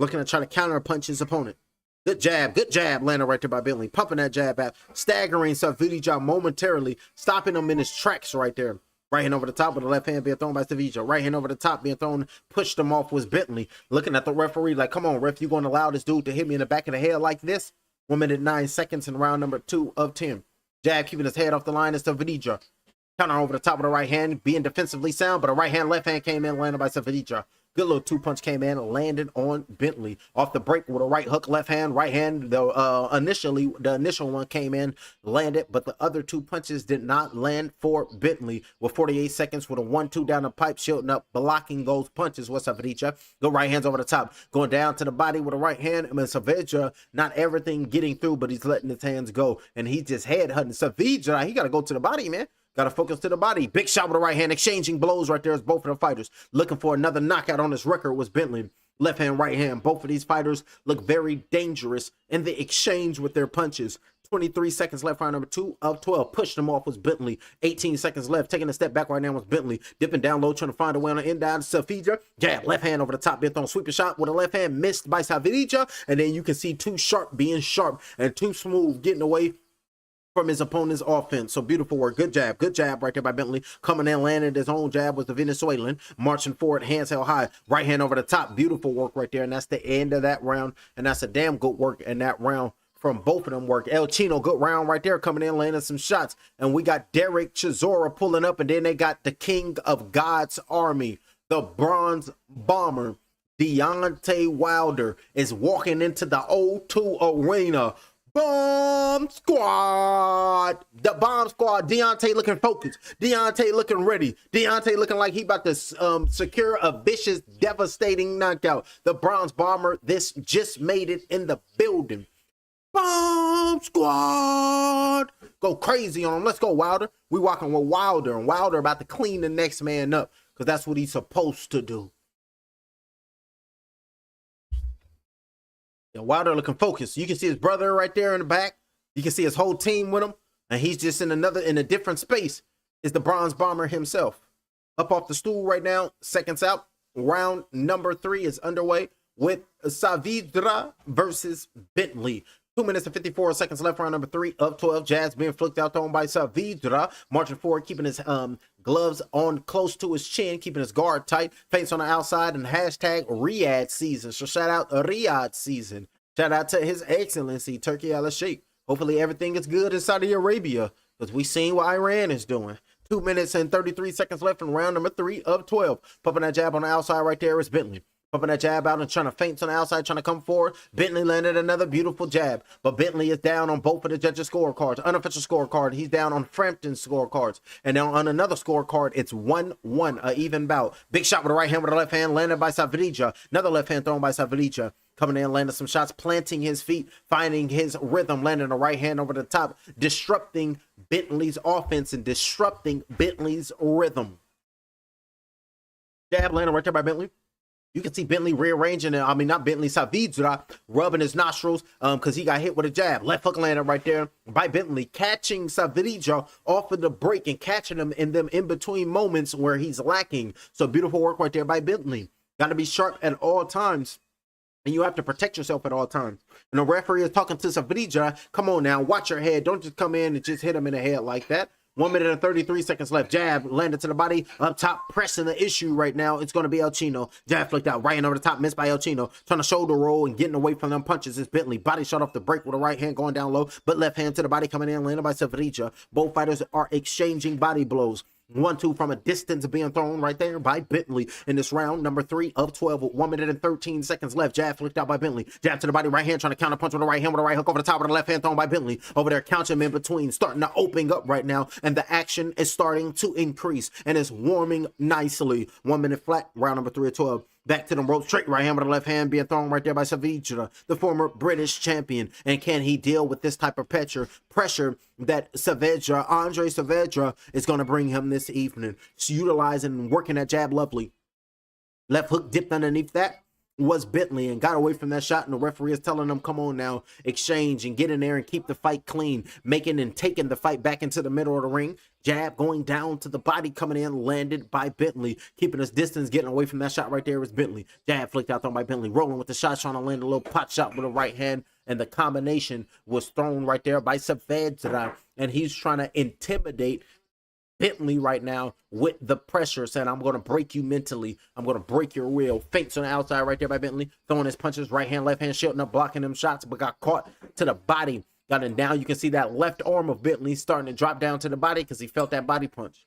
Looking to try to counter punch his opponent. Good jab, landed right there by Bentley. Pumping that jab out. Staggering Saavedra momentarily. Stopping him in his tracks right there. Right hand over the top with the left hand being thrown by Saavedra. Right hand over the top being thrown. Pushed him off was Bentley. Looking at the referee like, come on, ref, you going to allow this dude to hit me in the back of the head like this? 1 minute 9 seconds in round number 2 of 10. Jab keeping his head off the line is Saavedra. Counter over the top of the right hand, being defensively sound, but a right hand, left hand came in, landed by Saavedra. Good little 2-punch came in, landed on Bentley. Off the break with a right hook, left hand, right hand. The initial one came in, landed, but the other 2 punches did not land for Bentley. With 48 seconds with a 1-2 down the pipe, shielding up, blocking those punches was Saavedra. Good right hands over the top, going down to the body with a right hand. I mean, Saavedra, not everything getting through, but he's letting his hands go, and he just head-hunting. Saavedra, he got to go to the body, man. Got to focus to the body. Big shot with the right hand, exchanging blows right there as both of the fighters. Looking for another knockout on his record was Bentley. Left hand, right hand. Both of these fighters look very dangerous in the exchange with their punches. 23 seconds left, round number 2 of 12. Pushed him off was Bentley. 18 seconds left. Taking a step back right now was Bentley. Dipping down low, trying to find a way on the end down to Savija. Jab, left hand over the top, been thrown, sweep a shot with a left hand, missed by Savija. And then you can see Too Sharp being sharp and Too Smooth getting away from his opponent's offense. So beautiful work. Good jab right there by Bentley. Coming in, landing his own jab was the Venezuelan. Marching forward, hands held high. Right hand over the top. Beautiful work right there. And that's the end of that round. And that's a damn good work in that round from both of them work. El Chino, good round right there, coming in, landing some shots. And we got Derek Chisora pulling up. And then they got the King of God's Army, the Bronze Bomber, Deontay Wilder, is walking into the O2 Arena. Bomb Squad. The Bomb Squad. Deontay looking focused. Deontay looking ready. Deontay looking like he about to secure a vicious, devastating knockout. The Bronze Bomber, this just made it in the building. Bomb Squad. Go crazy on him. Let's go, Wilder. We walking with Wilder, and Wilder about to clean the next man up because that's what he's supposed to do. Yeah, Wilder looking focused. You can see his brother right there in the back. You can see his whole team with him, and he's just in a different space. Is the Bronze Bomber himself. Up off the stool right now, seconds out. Round number 3 is underway with Savija versus Bentley. 2 minutes and 54 seconds left, round number 3 of 12. Jabs being flicked out, thrown by Savija. Marching forward, keeping his gloves on close to his chin, keeping his guard tight. Feints on the outside, and hashtag Riyadh season. So shout out Riyadh season. Shout out to His Excellency, Turkey al-Sheikh. Hopefully everything is good in Saudi Arabia, because we seen what Iran is doing. 2 minutes and 33 seconds left in round number 3 of 12. Pumping that jab on the outside right there is Bentley. Pumping that jab out and trying to feint on the outside, trying to come forward. Bentley landed another beautiful jab, but Bentley is down on both of the judges' scorecards. Unofficial scorecard, he's down on Frampton's scorecards. And now on another scorecard, it's 1-1, an even bout. Big shot with the right hand with the left hand, landed by Savija. Another left hand thrown by Savija. Coming in, landing some shots, planting his feet, finding his rhythm, landing the right hand over the top, disrupting Bentley's offense and disrupting Bentley's rhythm. Jab landing right there by Bentley. You can see Bentley rearranging it. I mean, not Bentley, Savija rubbing his nostrils because he got hit with a jab. Left hook landed right there by Bentley, catching Savija off of the break and catching him in them in between moments where he's lacking. So beautiful work right there by Bentley. Got to be sharp at all times. And you have to protect yourself at all times. And the referee is talking to Savija. Come on now, watch your head. Don't just come in and just hit him in the head like that. 1 minute and 33 seconds left. Jab landed to the body. Up top, pressing the issue right now. It's going to be El Chino. Jab flicked out. Right hand over the top. Missed by El Chino. Trying to shoulder roll and getting away from them punches is Bentley. Body shot off the break with the right hand going down low. But left hand to the body coming in. Landed by Savija. Both fighters are exchanging body blows. 1-2 from a distance being thrown right there by Bentley in this round number 3 of 12 with 1 minute and 13 seconds left. Jab flicked out by Bentley. Jab to the body, right hand trying to counter punch with the right hand with a right hook over the top of the left hand thrown by Bentley. Over there, counting in between, starting to open up right now, and the action is starting to increase and it's warming nicely. 1 minute flat, round number 3 of 12. Back to the rope, straight right hand with the left hand being thrown right there by Savija, the former British champion. And can he deal with this type of pressure that Andre Savija is going to bring him this evening? So utilizing and working that jab lovely. Left hook dipped underneath that was Bentley and got away from that shot, and the referee is telling them, come on now, exchange and get in there and keep the fight clean, making and taking the fight back into the middle of the ring. Jab going down to the body, coming in, landed by Bentley, keeping his distance, getting away from that shot right there is Bentley. Jab flicked out, thrown by Bentley, rolling with the shot, trying to land a little pot shot with a right hand, and the combination was thrown right there by Savija, and he's trying to intimidate Bentley right now with the pressure, saying, I'm going to break you mentally. I'm going to break your will. Feints on the outside right there by Bentley, throwing his punches, right hand, left hand, shielding up, blocking them shots, but got caught to the body. Got it down. You can see that left arm of Bentley starting to drop down to the body because he felt that body punch.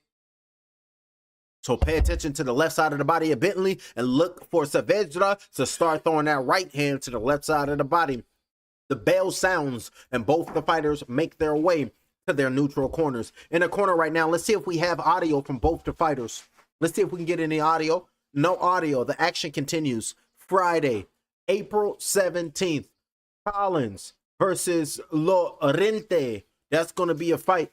So pay attention to the left side of the body of Bentley and look for Savija to start throwing that right hand to the left side of the body. The bell sounds and both the fighters make their way to their neutral corners. In the corner right now, let's see if we have audio from both the fighters. Let's see if we can get any audio. No audio. The action continues. Friday, April 17th, Collins versus Lorente. That's going to be a fight.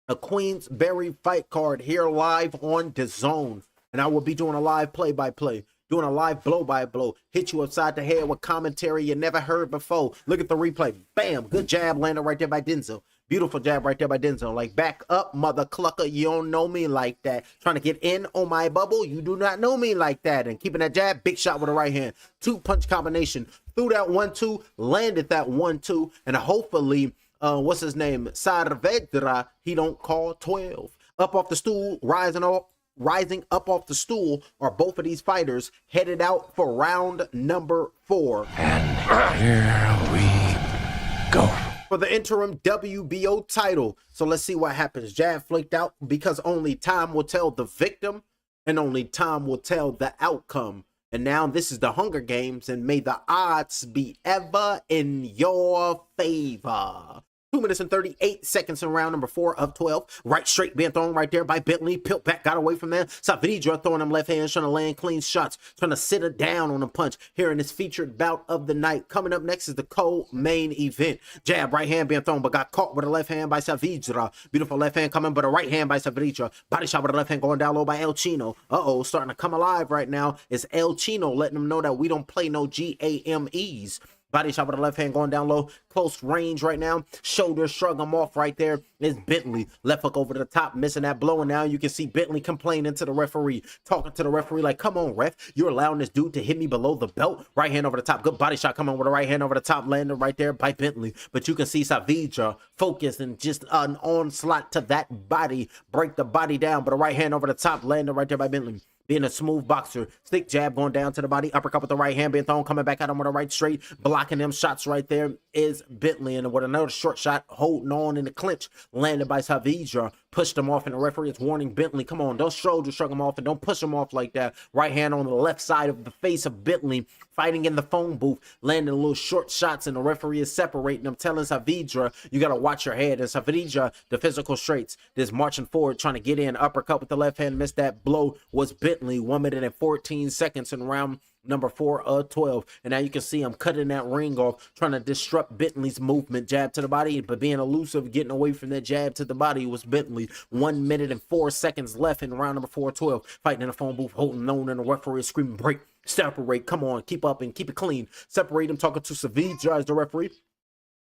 A Queensberry fight card here live on DAZN. And I will be doing a live play-by-play. doing a live blow by blow. Hit you upside the head with commentary you never heard before. Look at the replay. Bam, good jab landed right there by Denzel. Beautiful jab right there by Denzel. Like, back up, mother clucker. You don't know me like that. Trying to get in on my bubble. You do not know me like that. And keeping that jab, big shot with the right hand. 2-punch combination. Threw that 1-2, landed that 1-2, and hopefully, what's his name? Saavedra, he don't call 12. Up off the stool, rising up off the stool are both of these fighters headed out for round number 4. And here we go. For the interim WBO title. So let's see what happens. Jab flaked out because only time will tell the victim and only time will tell the outcome. And now this is the Hunger Games, and may the odds be ever in your favor. 2 minutes and 38 seconds in round number 4 of 12. Right straight being thrown right there by Bentley. Pilt back, got away from there. Saavedra throwing him left hand, trying to land clean shots, trying to sit it down on a punch here in this featured bout of the night. Coming up next is the co-main event. Jab, right hand being thrown, but got caught with a left hand by Saavedra. Beautiful left hand coming, but a right hand by Saavedra. Body shot with a left hand going down low by El Chino. Uh-oh, starting to come alive right now. It's El Chino letting them know that we don't play no GAMEs. Body shot with the left hand going down low. Close range right now. Shoulder shrug him off right there. It's Bentley. Left hook over the top, missing that blow. And now you can see Bentley complaining to the referee. Talking to the referee like, come on, ref. You're allowing this dude to hit me below the belt. Right hand over the top. Good body shot coming with a right hand over the top. Landed right there by Bentley. But you can see Saavedra focused and just an onslaught to that body. Break the body down. But a right hand over the top. Landed right there by Bentley. Being a smooth boxer. Stick jab going down to the body. Uppercut with the right hand being thrown. Coming back at him with a right straight. Blocking them shots right there is Bentley. And with another short shot holding on in the clinch. Landed by Saavedra. Pushed him off, and the referee is warning Bentley, come on, don't shoulder shrug him off and don't push him off like that. Right hand on the left side of the face of Bentley, fighting in the phone booth, landing little short shots, and the referee is separating them, telling Saavedra, you got to watch your head. And Saavedra, the physical straights, just marching forward, trying to get in. Uppercut with the left hand, missed that blow, was Bentley. 1 minute and 14 seconds in round number 4 of 12. And now you can see him cutting that ring off, trying to disrupt Bentley's movement. Jab to the body, but being elusive, getting away from that jab to the body was Bentley. 1 minute and 4 seconds left in round number 4 of 12. Fighting in the phone booth, holding on, and the referee is screaming, break, separate, come on, keep up and keep it clean. Separate him, talking to Saavedra as the referee,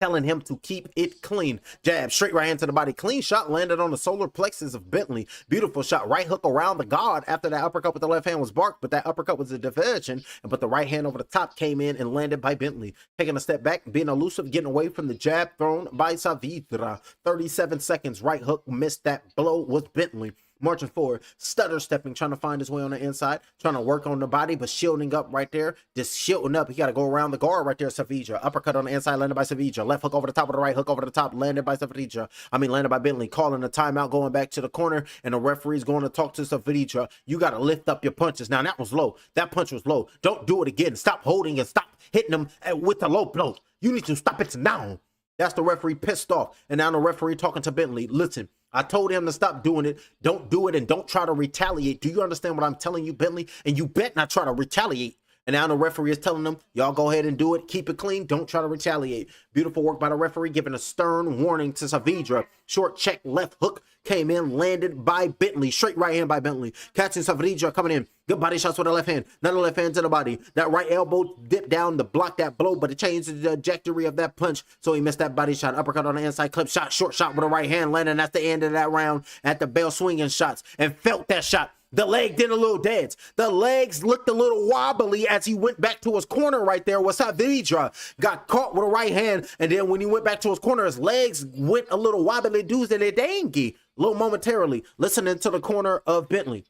telling him to keep it clean. Jab, straight right hand to the body. Clean shot landed on the solar plexus of Bentley. Beautiful shot. Right hook around the guard after that uppercut with the left hand was barked, but that uppercut was a diversion. But the right hand over the top came in and landed by Bentley. Taking a step back, being elusive, getting away from the jab thrown by Saavedra. 37 seconds. Right hook missed that blow was Bentley. Marching forward, stutter stepping, trying to find his way on the inside, trying to work on the body, but shielding up right there, just shielding up. He got to go around the guard right there. Saavedra, uppercut on the inside, landed by Saavedra. Left hook over the top of the right hook over the top, landed by Saavedra. Landed by Bentley, calling a timeout, going back to the corner, and the referee's going to talk to Saavedra. You got to lift up your punches. Now, that was low. That punch was low. Don't do it again. Stop holding and stop hitting them with the low blows. You need to stop it now. That's the referee pissed off. And now the referee talking to Bentley. Listen, I told him to stop doing it. Don't do it and don't try to retaliate. Do you understand what I'm telling you, Bentley? And you bet not try to retaliate. And now the referee is telling them, y'all go ahead and do it. Keep it clean. Don't try to retaliate. Beautiful work by the referee, giving a stern warning to Saavedra. Short check, left hook came in, landed by Bentley. Straight right hand by Bentley. Catching Saavedra coming in. Good body shots with the left hand. Another left hand to the body. That right elbow dipped down to block that blow, but it changed the trajectory of that punch, so he missed that body shot. Uppercut on the inside, clip shot, short shot with a right hand, landing at the end of that round at the bell, swinging shots, and felt that shot. The leg did a little dance. The legs looked a little wobbly as he went back to his corner right there. Was Saavedra got caught with a right hand, and then when he went back to his corner, his legs went a little wobbly, dudes and they dangy, a little momentarily. Listening to the corner of Bentley.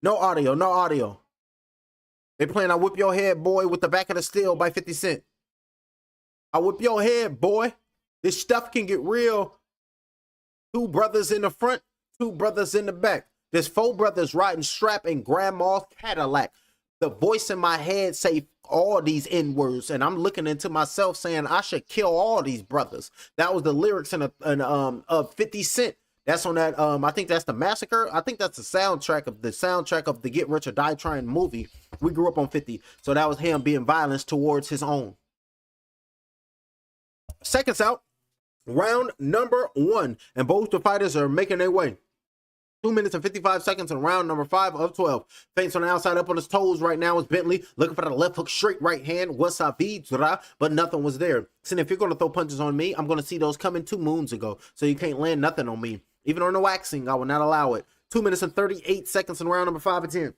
No audio, no audio. They playing I Whip Your Head, Boy, with the Back of the Steel by 50 Cent. I whip your head, boy. This stuff can get real. 2 brothers in the front, 2 brothers in the back. There's 4 brothers riding strap in grandma's Cadillac. The voice in my head say all these N-words, and I'm looking into myself saying I should kill all these brothers. That was the lyrics of 50 Cent. That's on that, I think that's the Massacre. I think that's the soundtrack of the Get Rich or Die Trying movie. We grew up on 50. So that was him being violent towards his own. Seconds out, round number 1. And both the fighters are making their way 2 minutes and 55 seconds in round number 5 of 12. Feints on the outside, up on his toes right now is Bentley. Looking for the left hook, straight right hand was Saavedra, but nothing was there. So if you're going to throw punches on me, I'm going to see those coming 2 moons ago. So you can't land nothing on me. Even on the waxing, I will not allow it. 2 minutes and 38 seconds in round number 5 of 10.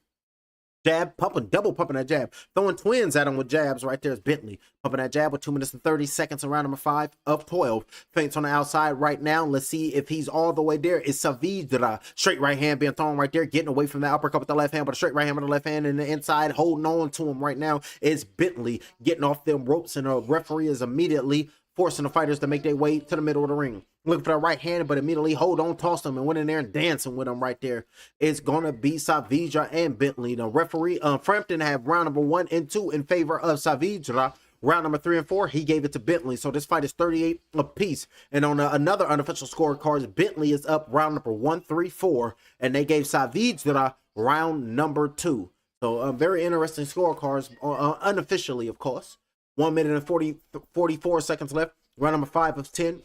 Jab, pumping, double pumping that jab. Throwing twins at him with jabs right there is Bentley. Pumping that jab with 2 minutes and 30 seconds in round number 5 of 12. Feints on the outside right now. Let's see if he's all the way there. It's Saavedra. Straight right hand being thrown right there. Getting away from the uppercut with the left hand, but a straight right hand with the left hand in the inside. Holding on to him right now is Bentley. Getting off them ropes, and the referee is immediately forcing the fighters to make their way to the middle of the ring. Looking for the right hand, but immediately hold on, tossed him, and went in there and dancing with him right there. It's going to be Saavedra and Bentley. The referee, Frampton, have round number 1 and 2 in favor of Saavedra. Round number 3 and 4, he gave it to Bentley. So this fight is 38 apiece. And on another unofficial scorecards, Bentley is up round number 1, 3, 4, and they gave Saavedra round number 2. So very interesting scorecards, unofficially, of course. 1 minute and 44 seconds left. Round number 5 of 10.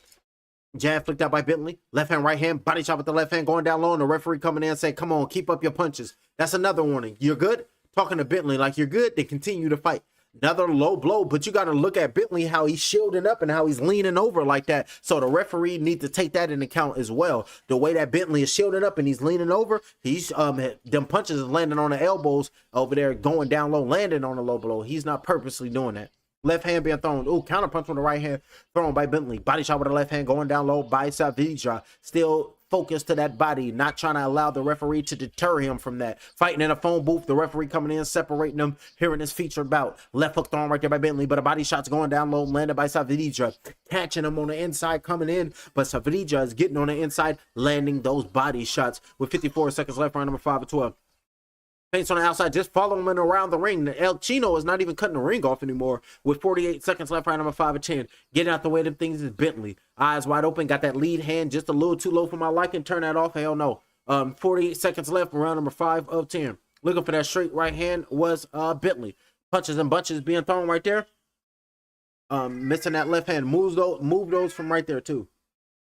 Jab flicked out by Bentley. Left hand, right hand. Body shot with the left hand going down low. And the referee coming in and saying, come on, keep up your punches. That's another warning. You're good? Talking to Bentley like you're good. They continue to fight. Another low blow. But you got to look at Bentley, how he's shielding up and how he's leaning over like that. So the referee needs to take that into account as well. The way that Bentley is shielding up and he's leaning over, he's them punches is landing on the elbows over there, going down low, landing on the low blow. He's not purposely doing that. Left hand being thrown. Ooh, counter punch with the right hand thrown by Bentley. Body shot with the left hand going down low by Saavedra. Still focused to that body, not trying to allow the referee to deter him from that. Fighting in a phone booth, the referee coming in, separating them, hearing his featured bout. Left hook thrown right there by Bentley, but a body shot's going down low, landed by Saavedra. Catching him on the inside, coming in, but Saavedra is getting on the inside, landing those body shots with 54 seconds left, round number 5 of 12. Feints on the outside, just following him around the ring. El Chino is not even cutting the ring off anymore with 48 seconds left, round number 5 of 10. Getting out the way of them things is Bentley. Eyes wide open, got that lead hand just a little too low for my liking. Turn that off, hell no. 48 seconds left, round number 5 of 10. Looking for that straight right hand was Bentley. Punches and bunches being thrown right there. Missing that left hand. Move those from right there too.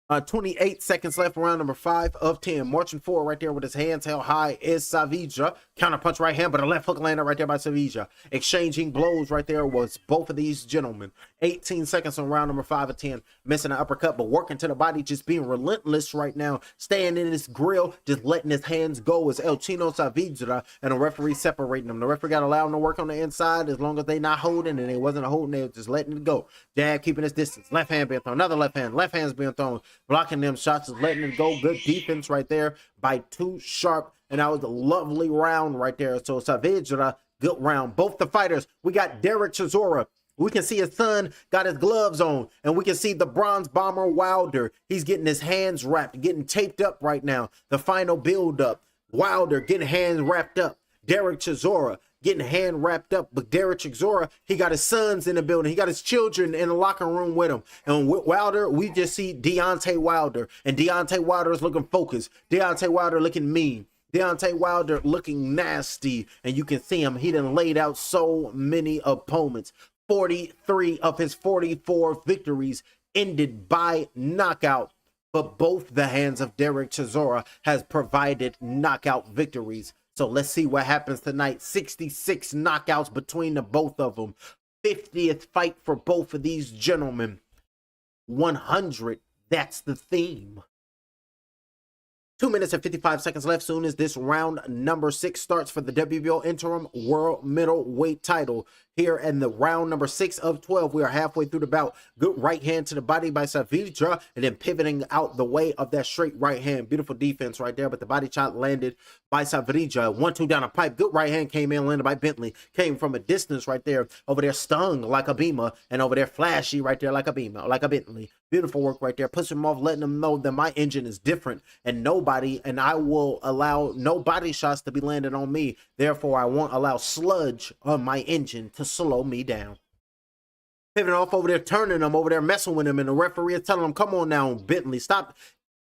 28 seconds left, round number 5 of 10. Marching forward right there with his hands held high is Saavedra. Counter punch right hand, but a left hook landed right there by Saavedra. Exchanging blows right there was both of these gentlemen. 18 seconds on round number 5 of 10. Missing an uppercut, but working to the body, just being relentless right now. Staying in his grill, just letting his hands go is El Chino Saavedra, and the referee separating them. The referee got to allow him to work on the inside as long as they not holding, and they wasn't holding, they were just letting it go. Jab keeping his distance. Left hand being thrown. Another left hand's being thrown. Blocking them shots, is letting it go. Good defense right there by Too Sharp. And that was a lovely round right there. So Saavedra, good round. Both the fighters. We got Derek Chisora. We can see his son got his gloves on. And we can see the Bronze Bomber Wilder. He's getting his hands wrapped, getting taped up right now. The final build up. Wilder getting hands wrapped up. Derek Chisora getting hand wrapped up. But Derek Chisora, he got his sons in the building. He got his children in the locker room with him. And with Wilder, we just see Deontay Wilder. And Deontay Wilder is looking focused. Deontay Wilder looking mean. Deontay Wilder looking nasty. And you can see him. He done laid out so many opponents. 43 of his 44 victories ended by knockout. But both the hands of Derek Chisora has provided knockout victories. So let's see what happens tonight. 66 knockouts between the both of them. 50th fight for both of these gentlemen. 100, that's the theme. 2 minutes and 55 seconds left. Soon as this round number 6 starts for the WBO interim world middleweight title. Here in the round number 6 of 12, we are halfway through the bout. Good right hand to the body by Saavedra, and then pivoting out the way of that straight right hand. Beautiful defense right there, but the body shot landed by Saavedra. 1-2 down a pipe. Good right hand came in, landed by Bentley. Came from a distance right there. Over there stung like a beamer, and over there flashy right there like a beamer, like a Bentley. Beautiful work right there. Puts him off, letting him know that my engine is different, and I will allow no body shots to be landed on me. Therefore, I won't allow sludge on my engine to slow me down. Pivoting off over there, turning him over there, messing with him, and the referee is telling him, come on now, Bentley, stop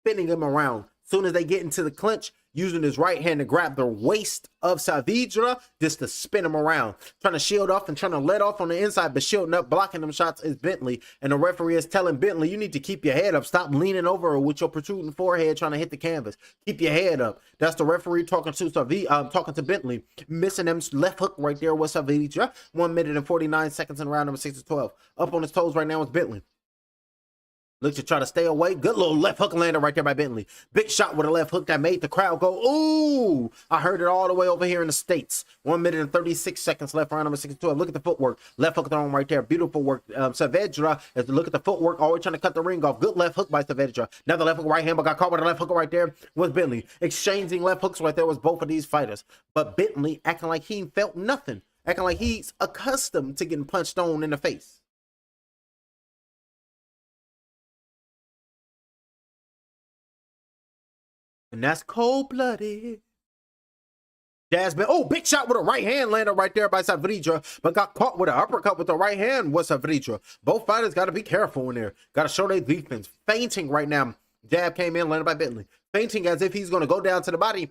spinning him around. Soon as they get into the clinch, using his right hand to grab the waist of Saavedra just to spin him around. Trying to shield off and trying to let off on the inside, but shielding up, blocking them shots is Bentley. And the referee is telling Bentley, you need to keep your head up. Stop leaning over with your protruding forehead trying to hit the canvas. Keep your head up. That's the referee talking to Bentley. Missing them left hook right there with Saavedra. 1 minute and 49 seconds in round number 6 to 12. Up on his toes right now is Bentley. Look to try to stay away. Good little left hook lander right there by Bentley. Big shot with a left hook that made the crowd go, ooh. I heard it all the way over here in the States. 1 minute and 36 seconds left, round number 6 to 12. Look at the footwork. Left hook thrown right there. Beautiful work. Saavedra, look at the footwork, always trying to cut the ring off. Good left hook by Saavedra. Another left hook right hand, but got caught with a left hook right there was Bentley. Exchanging left hooks right there was both of these fighters. But Bentley acting like he felt nothing. Acting like he's accustomed to getting punched on in the face. And that's cold-blooded. Jasmine, oh, big shot with a right hand lander right there by Saavedra, but got caught with an uppercut with the right hand with Saavedra. Both fighters got to be careful in there. Got to show their defense. Fainting right now. Jab came in, landed by Bentley. Fainting as if he's going to go down to the body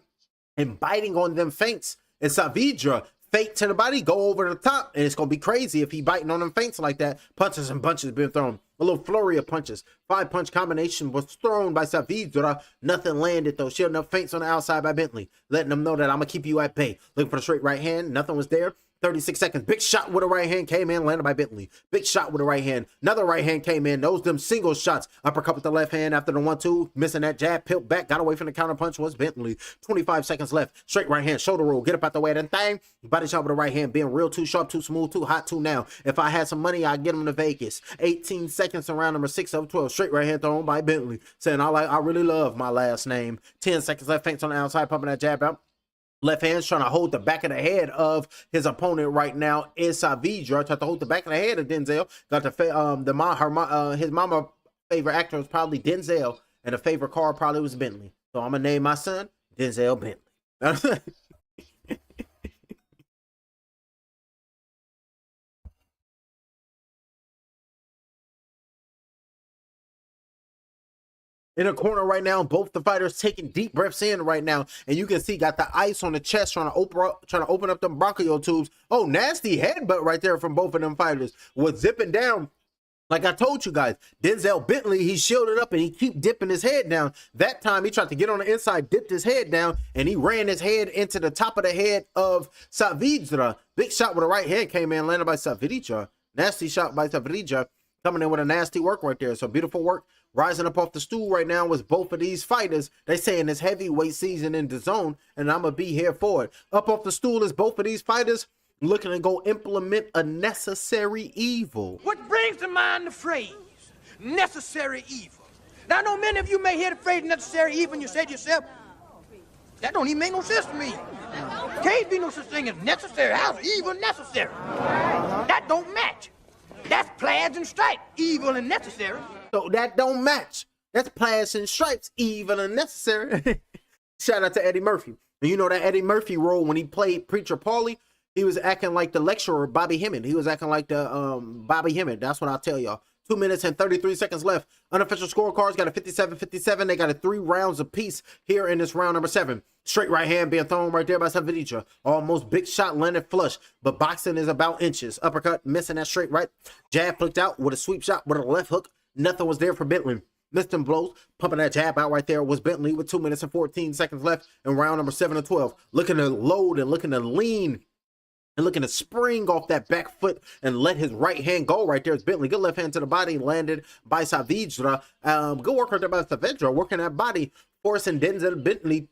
and biting on them feints. And Saavedra, fake to the body, go over the top, and it's going to be crazy if he biting on them feints like that. Punches and bunches been thrown. A little flurry of punches. 5-punch combination was thrown by Saavedra. Nothing landed, though. Shielding up feints on the outside by Bentley. Letting them know that I'm going to keep you at bay. Looking for the straight right hand. Nothing was there. 36 seconds. Big shot with a right hand came in, landed by Bentley. Big shot with a right hand. Another right hand came in. Those them single shots. Uppercut with the left hand after the 1-2. Missing that jab. Pilt back. Got away from the counter punch was Bentley. 25 seconds left. Straight right hand. Shoulder roll. Get up out the way. Then thing. Body shot with the right hand. Being real too sharp, too smooth, too hot, too now. If I had some money, I'd get him to Vegas. 18 seconds in round number 6 of 12. Straight right hand thrown by Bentley. Saying, I really love my last name. 10 seconds left. Feints on the outside. Pumping that jab out. Left hand's trying to hold the back of the head of his opponent right now is Saavedra. Tried to hold the back of the head of Denzel. Got his mama favorite actor was probably Denzel, and the favorite car probably was Bentley. So I'm gonna name my son Denzel Bentley. In a corner right now, both the fighters taking deep breaths in right now, and you can see got the ice on the chest trying to open up them bronchial tubes. Oh, nasty headbutt right there from both of them fighters. Was zipping down. Like I told you guys, Denzel Bentley, he shielded up and he keep dipping his head down. That time he tried to get on the inside, dipped his head down, and he ran his head into the top of the head of Saavedra. Big shot with a right hand came in, landed by Saavedra. Nasty shot by Saavedra. Coming in with a nasty work right there. So beautiful work. Rising up off the stool right now was both of these fighters. They saying it's heavyweight season in the zone, and I'm going to be here for it. Up off the stool is both of these fighters looking to go implement a necessary evil. What brings to mind the phrase, necessary evil? Now, I know many of you may hear the phrase necessary evil and you say to yourself, that don't even make no sense to me. Can't be no such thing as necessary. How's evil necessary? That don't match. That's plaids and stripes, evil and necessary. So that don't match. That's plaids and stripes, evil and necessary. Shout out to Eddie Murphy. And you know that Eddie Murphy role when he played Preacher Paulie, he was acting like the lecturer Bobby Hemmett. He was acting like the Bobby Hemmett. That's what I'll tell y'all. 2 minutes and 33 seconds left. Unofficial scorecards got a 57-57. They got a 3 rounds apiece here in this round number 7. Straight right hand being thrown right there by Saavedra. Almost big shot landed flush, but boxing is about inches. Uppercut, missing that straight right. Jab flicked out with a sweep shot with a left hook. Nothing was there for Bentley. Missed them blows. Pumping that jab out right there was Bentley with 2 minutes and 14 seconds left in round number 7 of 12. Looking to load and looking to lean and looking to spring off that back foot and let his right hand go right there. It's Bentley. Good left hand to the body, landed by Saavedra. Good work right there by Saavedra, working that body, forcing Denzel Bentley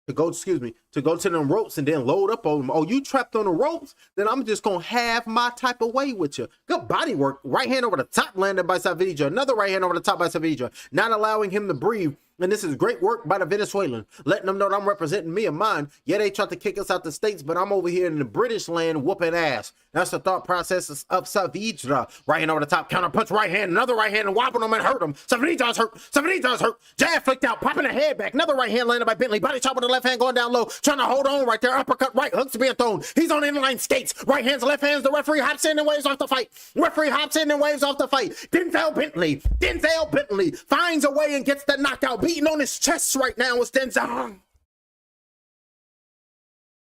to go to them ropes and then load up on them. Oh, you trapped on the ropes? Then I'm just going to have my type of way with you. Good body work. Right hand over the top landed by Saavedra. Another right hand over the top by Saavedra. Not allowing him to breathe. And this is great work by the Venezuelan, letting them know that I'm representing me and mine. Yeah, they tried to kick us out the States, but I'm over here in the British land whooping ass. That's the thought process of Saavedra. Right hand over the top, counter punch, right hand, another right hand, and whopping them and hurt him. Saavedra's hurt. Saavedra's hurt. Jab flicked out, popping the head back. Another right hand landed by Bentley. Body chop with the left hand going down low, trying to hold on right there. Uppercut right, hooks being thrown. He's on inline skates. Right hands, left hands. The referee hops in and waves off the fight. Referee hops in and waves off the fight. Denzel Bentley finds a way and gets the knockout. beating on his chest right now is Denzel.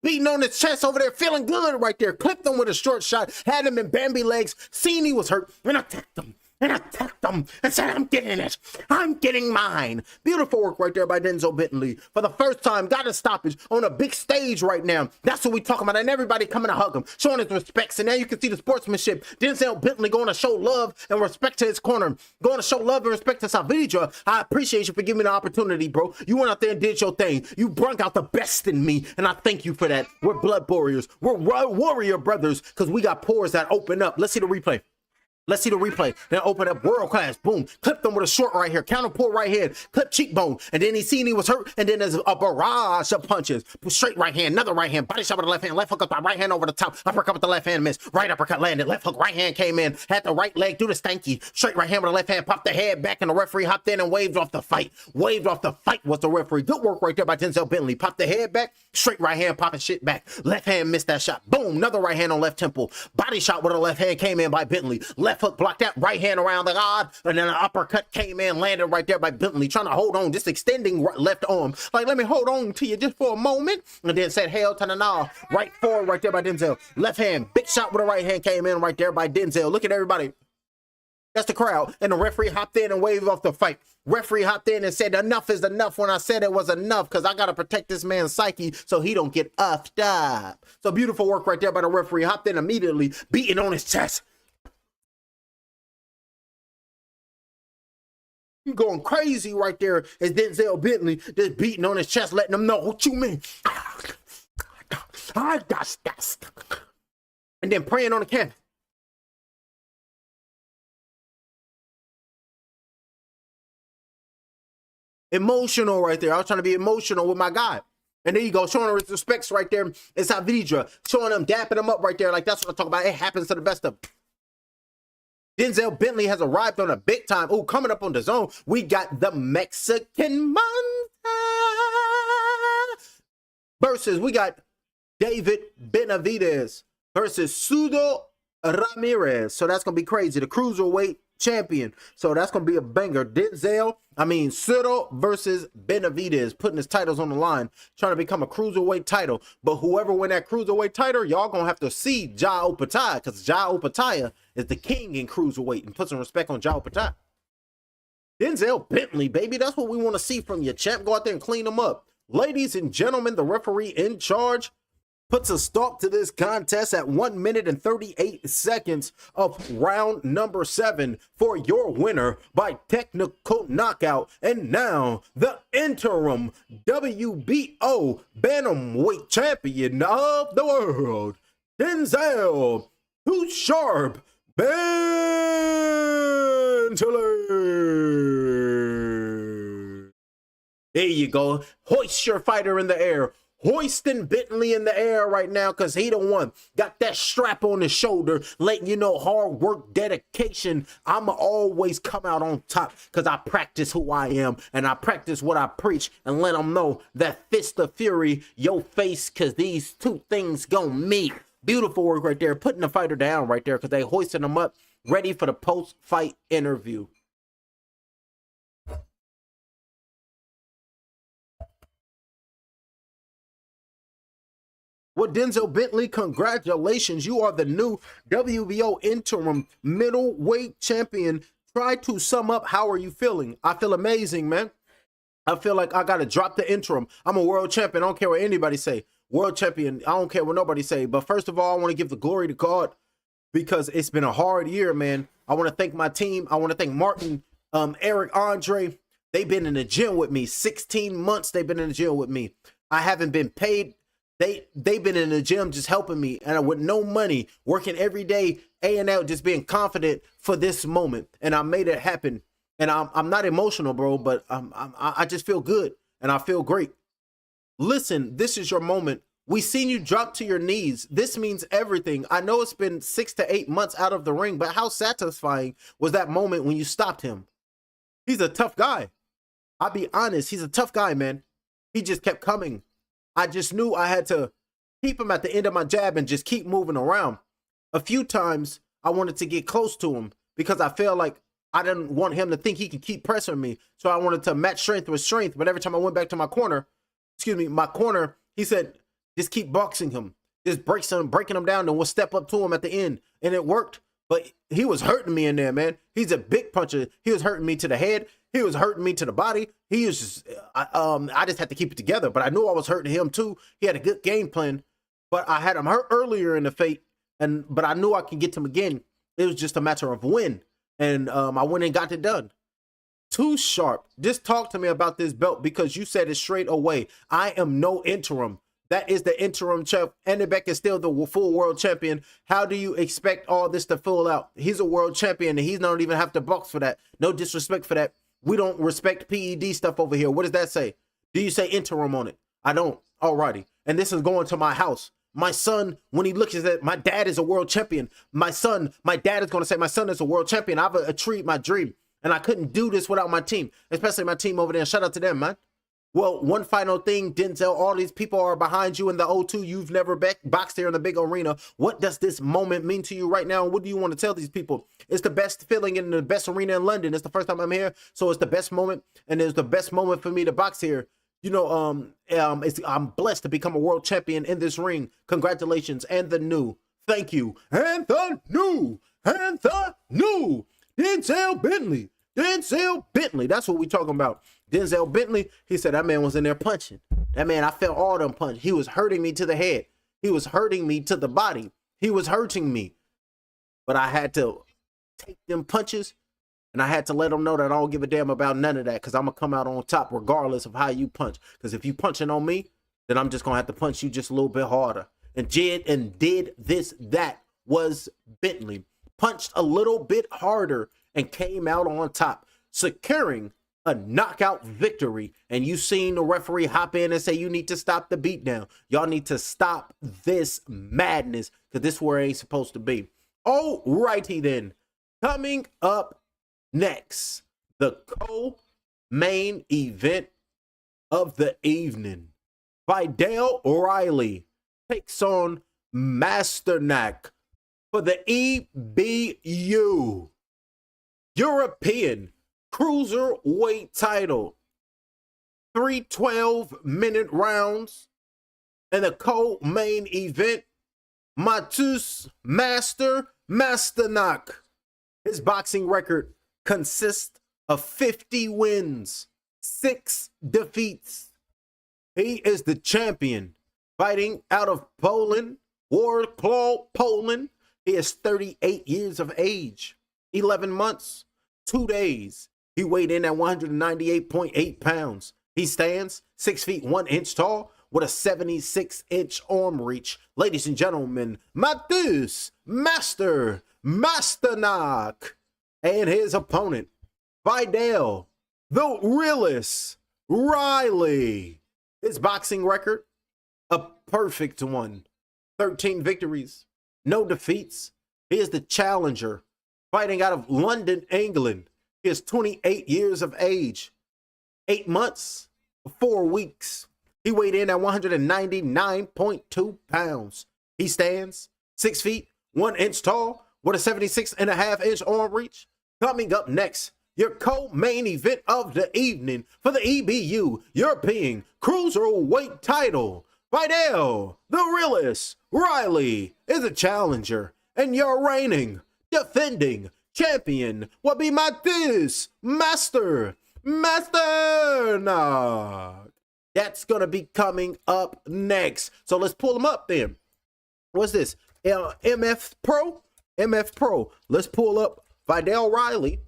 Beating on his chest over there, feeling good right there. Clipped him with a short shot, had him in Bambi legs, seen he was hurt, and attacked him. And said, I'm getting it. I'm getting mine. Beautiful work right there by Denzel Bentley. For the first time, got a stoppage on a big stage right now. That's what we talking about. And everybody coming to hug him, showing his respects. And now you can see the sportsmanship. Denzel Bentley going to show love and respect to his corner. Going to show love and respect to Salvidra. I appreciate you for giving me the opportunity, bro. You went out there and did your thing. You brought out the best in me. And I thank you for that. We're blood warriors. We're warrior brothers because we got pores that open up. Let's see the replay. Let's see the replay. Then open up world class. Boom. Clipped him with a short right here. Counter pull right hand. Clip cheekbone. And then he seen he was hurt. And then there's a barrage of punches. Straight right hand. Another right hand. Body shot with the left hand. Left hook up. Right hand over the top. Uppercut with the left hand. Miss. Right uppercut landed. Left hook. Right hand came in. Had the right leg. Do the stanky. Straight right hand with the left hand. Popped the head back. And the referee hopped in and waved off the fight. Waved off the fight was the referee. Good work right there by Denzel Bentley. Popped the head back. Straight right hand. Popping shit back. Left hand missed that shot. Boom. Another right hand on left temple. Body shot with the left hand came in by Bentley. Left hook blocked that. Right hand around the guard, and then an uppercut came in, landed right there by Bentley, trying to hold on, just extending left arm. Like, let me hold on to you just for a moment. And then said, hell to the nah. Right forward right there by Denzel. Left hand, big shot with the right hand came in right there by Denzel. Look at everybody. That's the crowd. And the referee hopped in and waved off the fight. Referee hopped in and said, enough is enough when I said it was enough because I got to protect this man's psyche so he don't get upped up. So beautiful work right there by the referee. Hopped in immediately, beating on his chest. Going crazy right there is Denzel Bentley just beating on his chest, letting them know what you mean. I got that. And then praying on the canvas. Emotional right there. I was trying to be emotional with my guy. And there you go, showing his respects right there. It's Salvidra, showing him, dapping him up right there. Like that's what I'm talking about. It happens to the best of them. Denzel Bentley has arrived on a big time. Oh, coming up on the zone, we got the Mexican Monster versus we got David Benavidez versus Sudo Ramirez. So that's gonna be crazy. The cruiserweight champion. So that's gonna be a banger. Sudo versus Benavidez, putting his titles on the line, trying to become a cruiserweight title. But whoever win that cruiserweight title, y'all gonna have to see Ja Opataya, because Ja Opataya is the king in cruiserweight, and put some respect on Ja Opataya. Denzel Bentley, baby, that's what we want to see from you, champ. Go out there and clean them up. Ladies and gentlemen, the referee in charge puts a stop to this contest at 1 minute and 38 seconds of round number 7 for your winner by technical knockout. And now the interim WBO bantamweight champion of the world, Denzel Too Sharp Bentley. There you go. Hoist your fighter in the air. Hoisting Bentley in the air right now because he the one. Got that strap on his shoulder, letting you know hard work, dedication. I'ma always come out on top because I practice who I am and I practice what I preach and let them know that fist of fury, your face, because these two things gonna meet. Beautiful work right there. Putting the fighter down right there because they hoisting him up, ready for the post-fight interview. Well, Denzel Bentley, congratulations. You are the new WBO interim middleweight champion. Try to sum up, how are you feeling? I feel amazing, man. I feel like I got to drop the interim. I'm a world champion. I don't care what anybody say. World champion. I don't care what nobody say. But first of all, I want to give the glory to God because it's been a hard year, man. I want to thank my team. I want to thank Martin, Eric, Andre. They've been in the gym with me. 16 months they've been in the gym with me. I haven't been paid. They've been in the gym just helping me, and with no money, working every day, A&L, just being confident for this moment, and I made it happen. And I'm not emotional, bro, but I just feel good, and I feel great. Listen, this is your moment. We seen you drop to your knees. This means everything. I know it's been 6 to 8 months out of the ring, but how satisfying was that moment when you stopped him? He's a tough guy. I'll be honest, he's a tough guy, man. He just kept coming. I just knew I had to keep him at the end of my jab and just keep moving around. A few times I wanted to get close to him because I felt like I didn't want him to think he could keep pressuring me. So I wanted to match strength with strength. But every time I went back to my corner, he said, just keep boxing him. Just breaking him down, and we'll step up to him at the end. And it worked. But he was hurting me in there, man. He's a big puncher. He was hurting me to the head. He was hurting me to the body. He was just, I just had to keep it together. But I knew I was hurting him too. He had a good game plan. But I had him hurt earlier in the fight. But I knew I could get him again. It was just a matter of when. And I went and got it done. Too Sharp. Just talk to me about this belt because you said it straight away. I am no interim. That is the interim champ. Andy Beck is still the full world champion. How do you expect all this to fill out? He's a world champion and he's not even have to box for that. No disrespect for that. We don't respect PED stuff over here. What does that say? Do you say interim on it? I don't. Alrighty. And this is going to my house. My son, when he looks at it, my dad is a world champion. My dad is going to say my son is a world champion. I've achieved my dream. And I couldn't do this without my team, especially my team over there. Shout out to them, man. Well, one final thing, Denzel, all these people are behind you in the O2. You've never boxed here in the big arena. What does this moment mean to you right now? What do you want to tell these people? It's the best feeling in the best arena in London. It's the first time I'm here, so it's the best moment, and it's the best moment for me to box here. You know, I'm blessed to become a world champion in this ring. Congratulations, and the new. Thank you, and the new, Denzel Bentley. Denzel Bentley. That's what we talking about. Denzel Bentley, he said that man was in there punching. That man, I felt all them punches. He was hurting me to the head. He was hurting me to the body. He was hurting me. But I had to take them punches, and I had to let him know that I don't give a damn about none of that because I'm going to come out on top regardless of how you punch. Because if you punching on me, then I'm just going to have to punch you just a little bit harder. And did this. That was Bentley. Punched a little bit harder and came out on top, securing a knockout victory. And you seen the referee hop in and say, you need to stop the beatdown. Y'all need to stop this madness because this where it ain't supposed to be. Alrighty then. Coming up next, the co-main event of the evening. Vidal Riley takes on Masternak for the EBU European Cruiserweight title. 3 12-minute rounds. And the co-main event, Matus Masternak. His boxing record consists of 50 wins, 6 defeats. He is the champion, fighting out of Poland, Warsaw, Poland. He is 38 years of age, 11 months, 2 days. He weighed in at 198.8 pounds. He stands 6 feet 1 inch tall with a 76-inch arm reach. Ladies and gentlemen, Matus Masternak and his opponent, Vidal, the realist, Riley. His boxing record, a perfect one. 13 victories, no defeats. He is the challenger, fighting out of London, England. He is 28 years of age, 8 months, 4 weeks. He weighed in at 199.2 pounds. He stands 6 feet 1 inch tall with a 76.5-inch arm reach. Coming up next, your co-main event of the evening for the EBU European Cruiserweight title. Vidal, the realist, Riley is a challenger, and your reigning, defending champion will be Matus Masternak. That's going to be coming up next. So let's pull them up then. What's this? MF Pro? MF Pro. Let's pull up Vidal Riley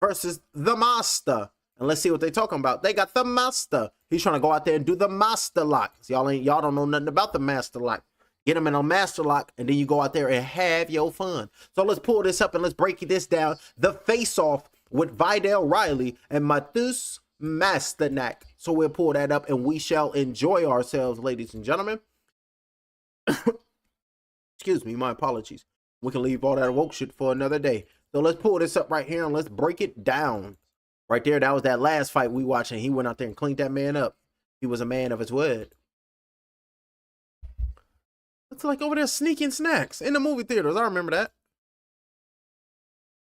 versus the Master. And let's see what they're talking about. They got the Master. He's trying to go out there and do the Master Lock. So y'all don't know nothing about the Master Lock. Get him in a Master Lock, and then you go out there and have your fun. So let's pull this up and let's break this down. The face-off with Vidal Riley and Matus Masternak. So we'll pull that up and we shall enjoy ourselves, ladies and gentlemen. Excuse me, my apologies. We can leave all that woke shit for another day. So let's pull this up right here and let's break it down. Right there, that was that last fight we watched, and he went out there and cleaned that man up. He was a man of his word. It's like over there sneaking snacks in the movie theaters. I remember that.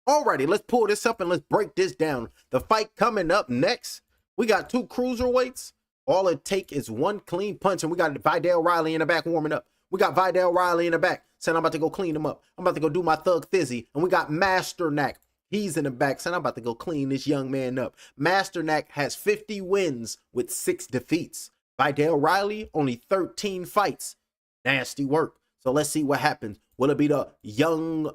Alrighty, let's pull this up and let's break this down. The fight coming up next, we got 2 cruiserweights. All it take is 1 clean punch, and we got Vidal Riley in the back warming up. We got Vidal Riley in the back saying, I'm about to go clean him up. I'm about to go do my thug fizzy. And we got Masternak. He's in the back saying, I'm about to go clean this young man up. Masternak has 50 wins with 6 defeats. Vidal Riley, only 13 fights. Nasty work. So let's see what happens. Will it be the young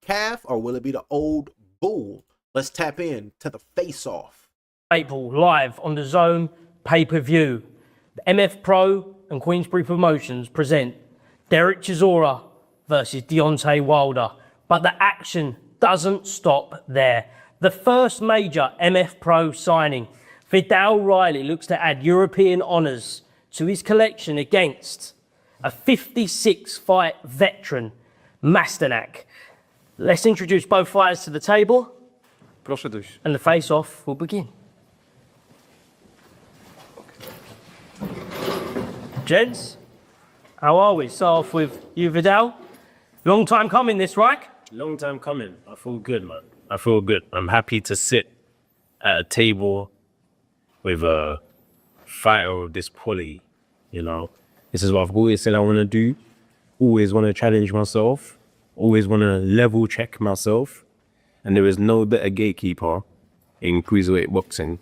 calf, or will it be the old bull? Let's tap in to the face-off. April, live on the Zone pay-per-view. The MF Pro and Queensbury Promotions present Derek Chisora versus Deontay Wilder. But the action doesn't stop there. The first major MF Pro signing, Vidal Riley looks to add European honours to his collection against a 56-fight veteran, Masternak. Let's introduce both fighters to the table. Proszę dus. And the face-off will begin. Gents, how are we? Start off with you, Vidal. Long time coming this, right? Long time coming. I feel good, man. I feel good. I'm happy to sit at a table with a fighter of this quality, you know. This is what I've always said I want to do. Always want to challenge myself. Always want to level check myself. And there is no better gatekeeper in cruiserweight boxing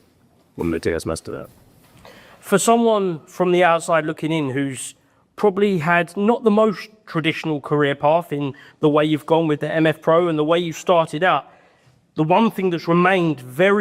than Matthias Masternak. For someone from the outside looking in who's probably had not the most traditional career path in the way you've gone with the MF Pro and the way you started out, the one thing that's remained very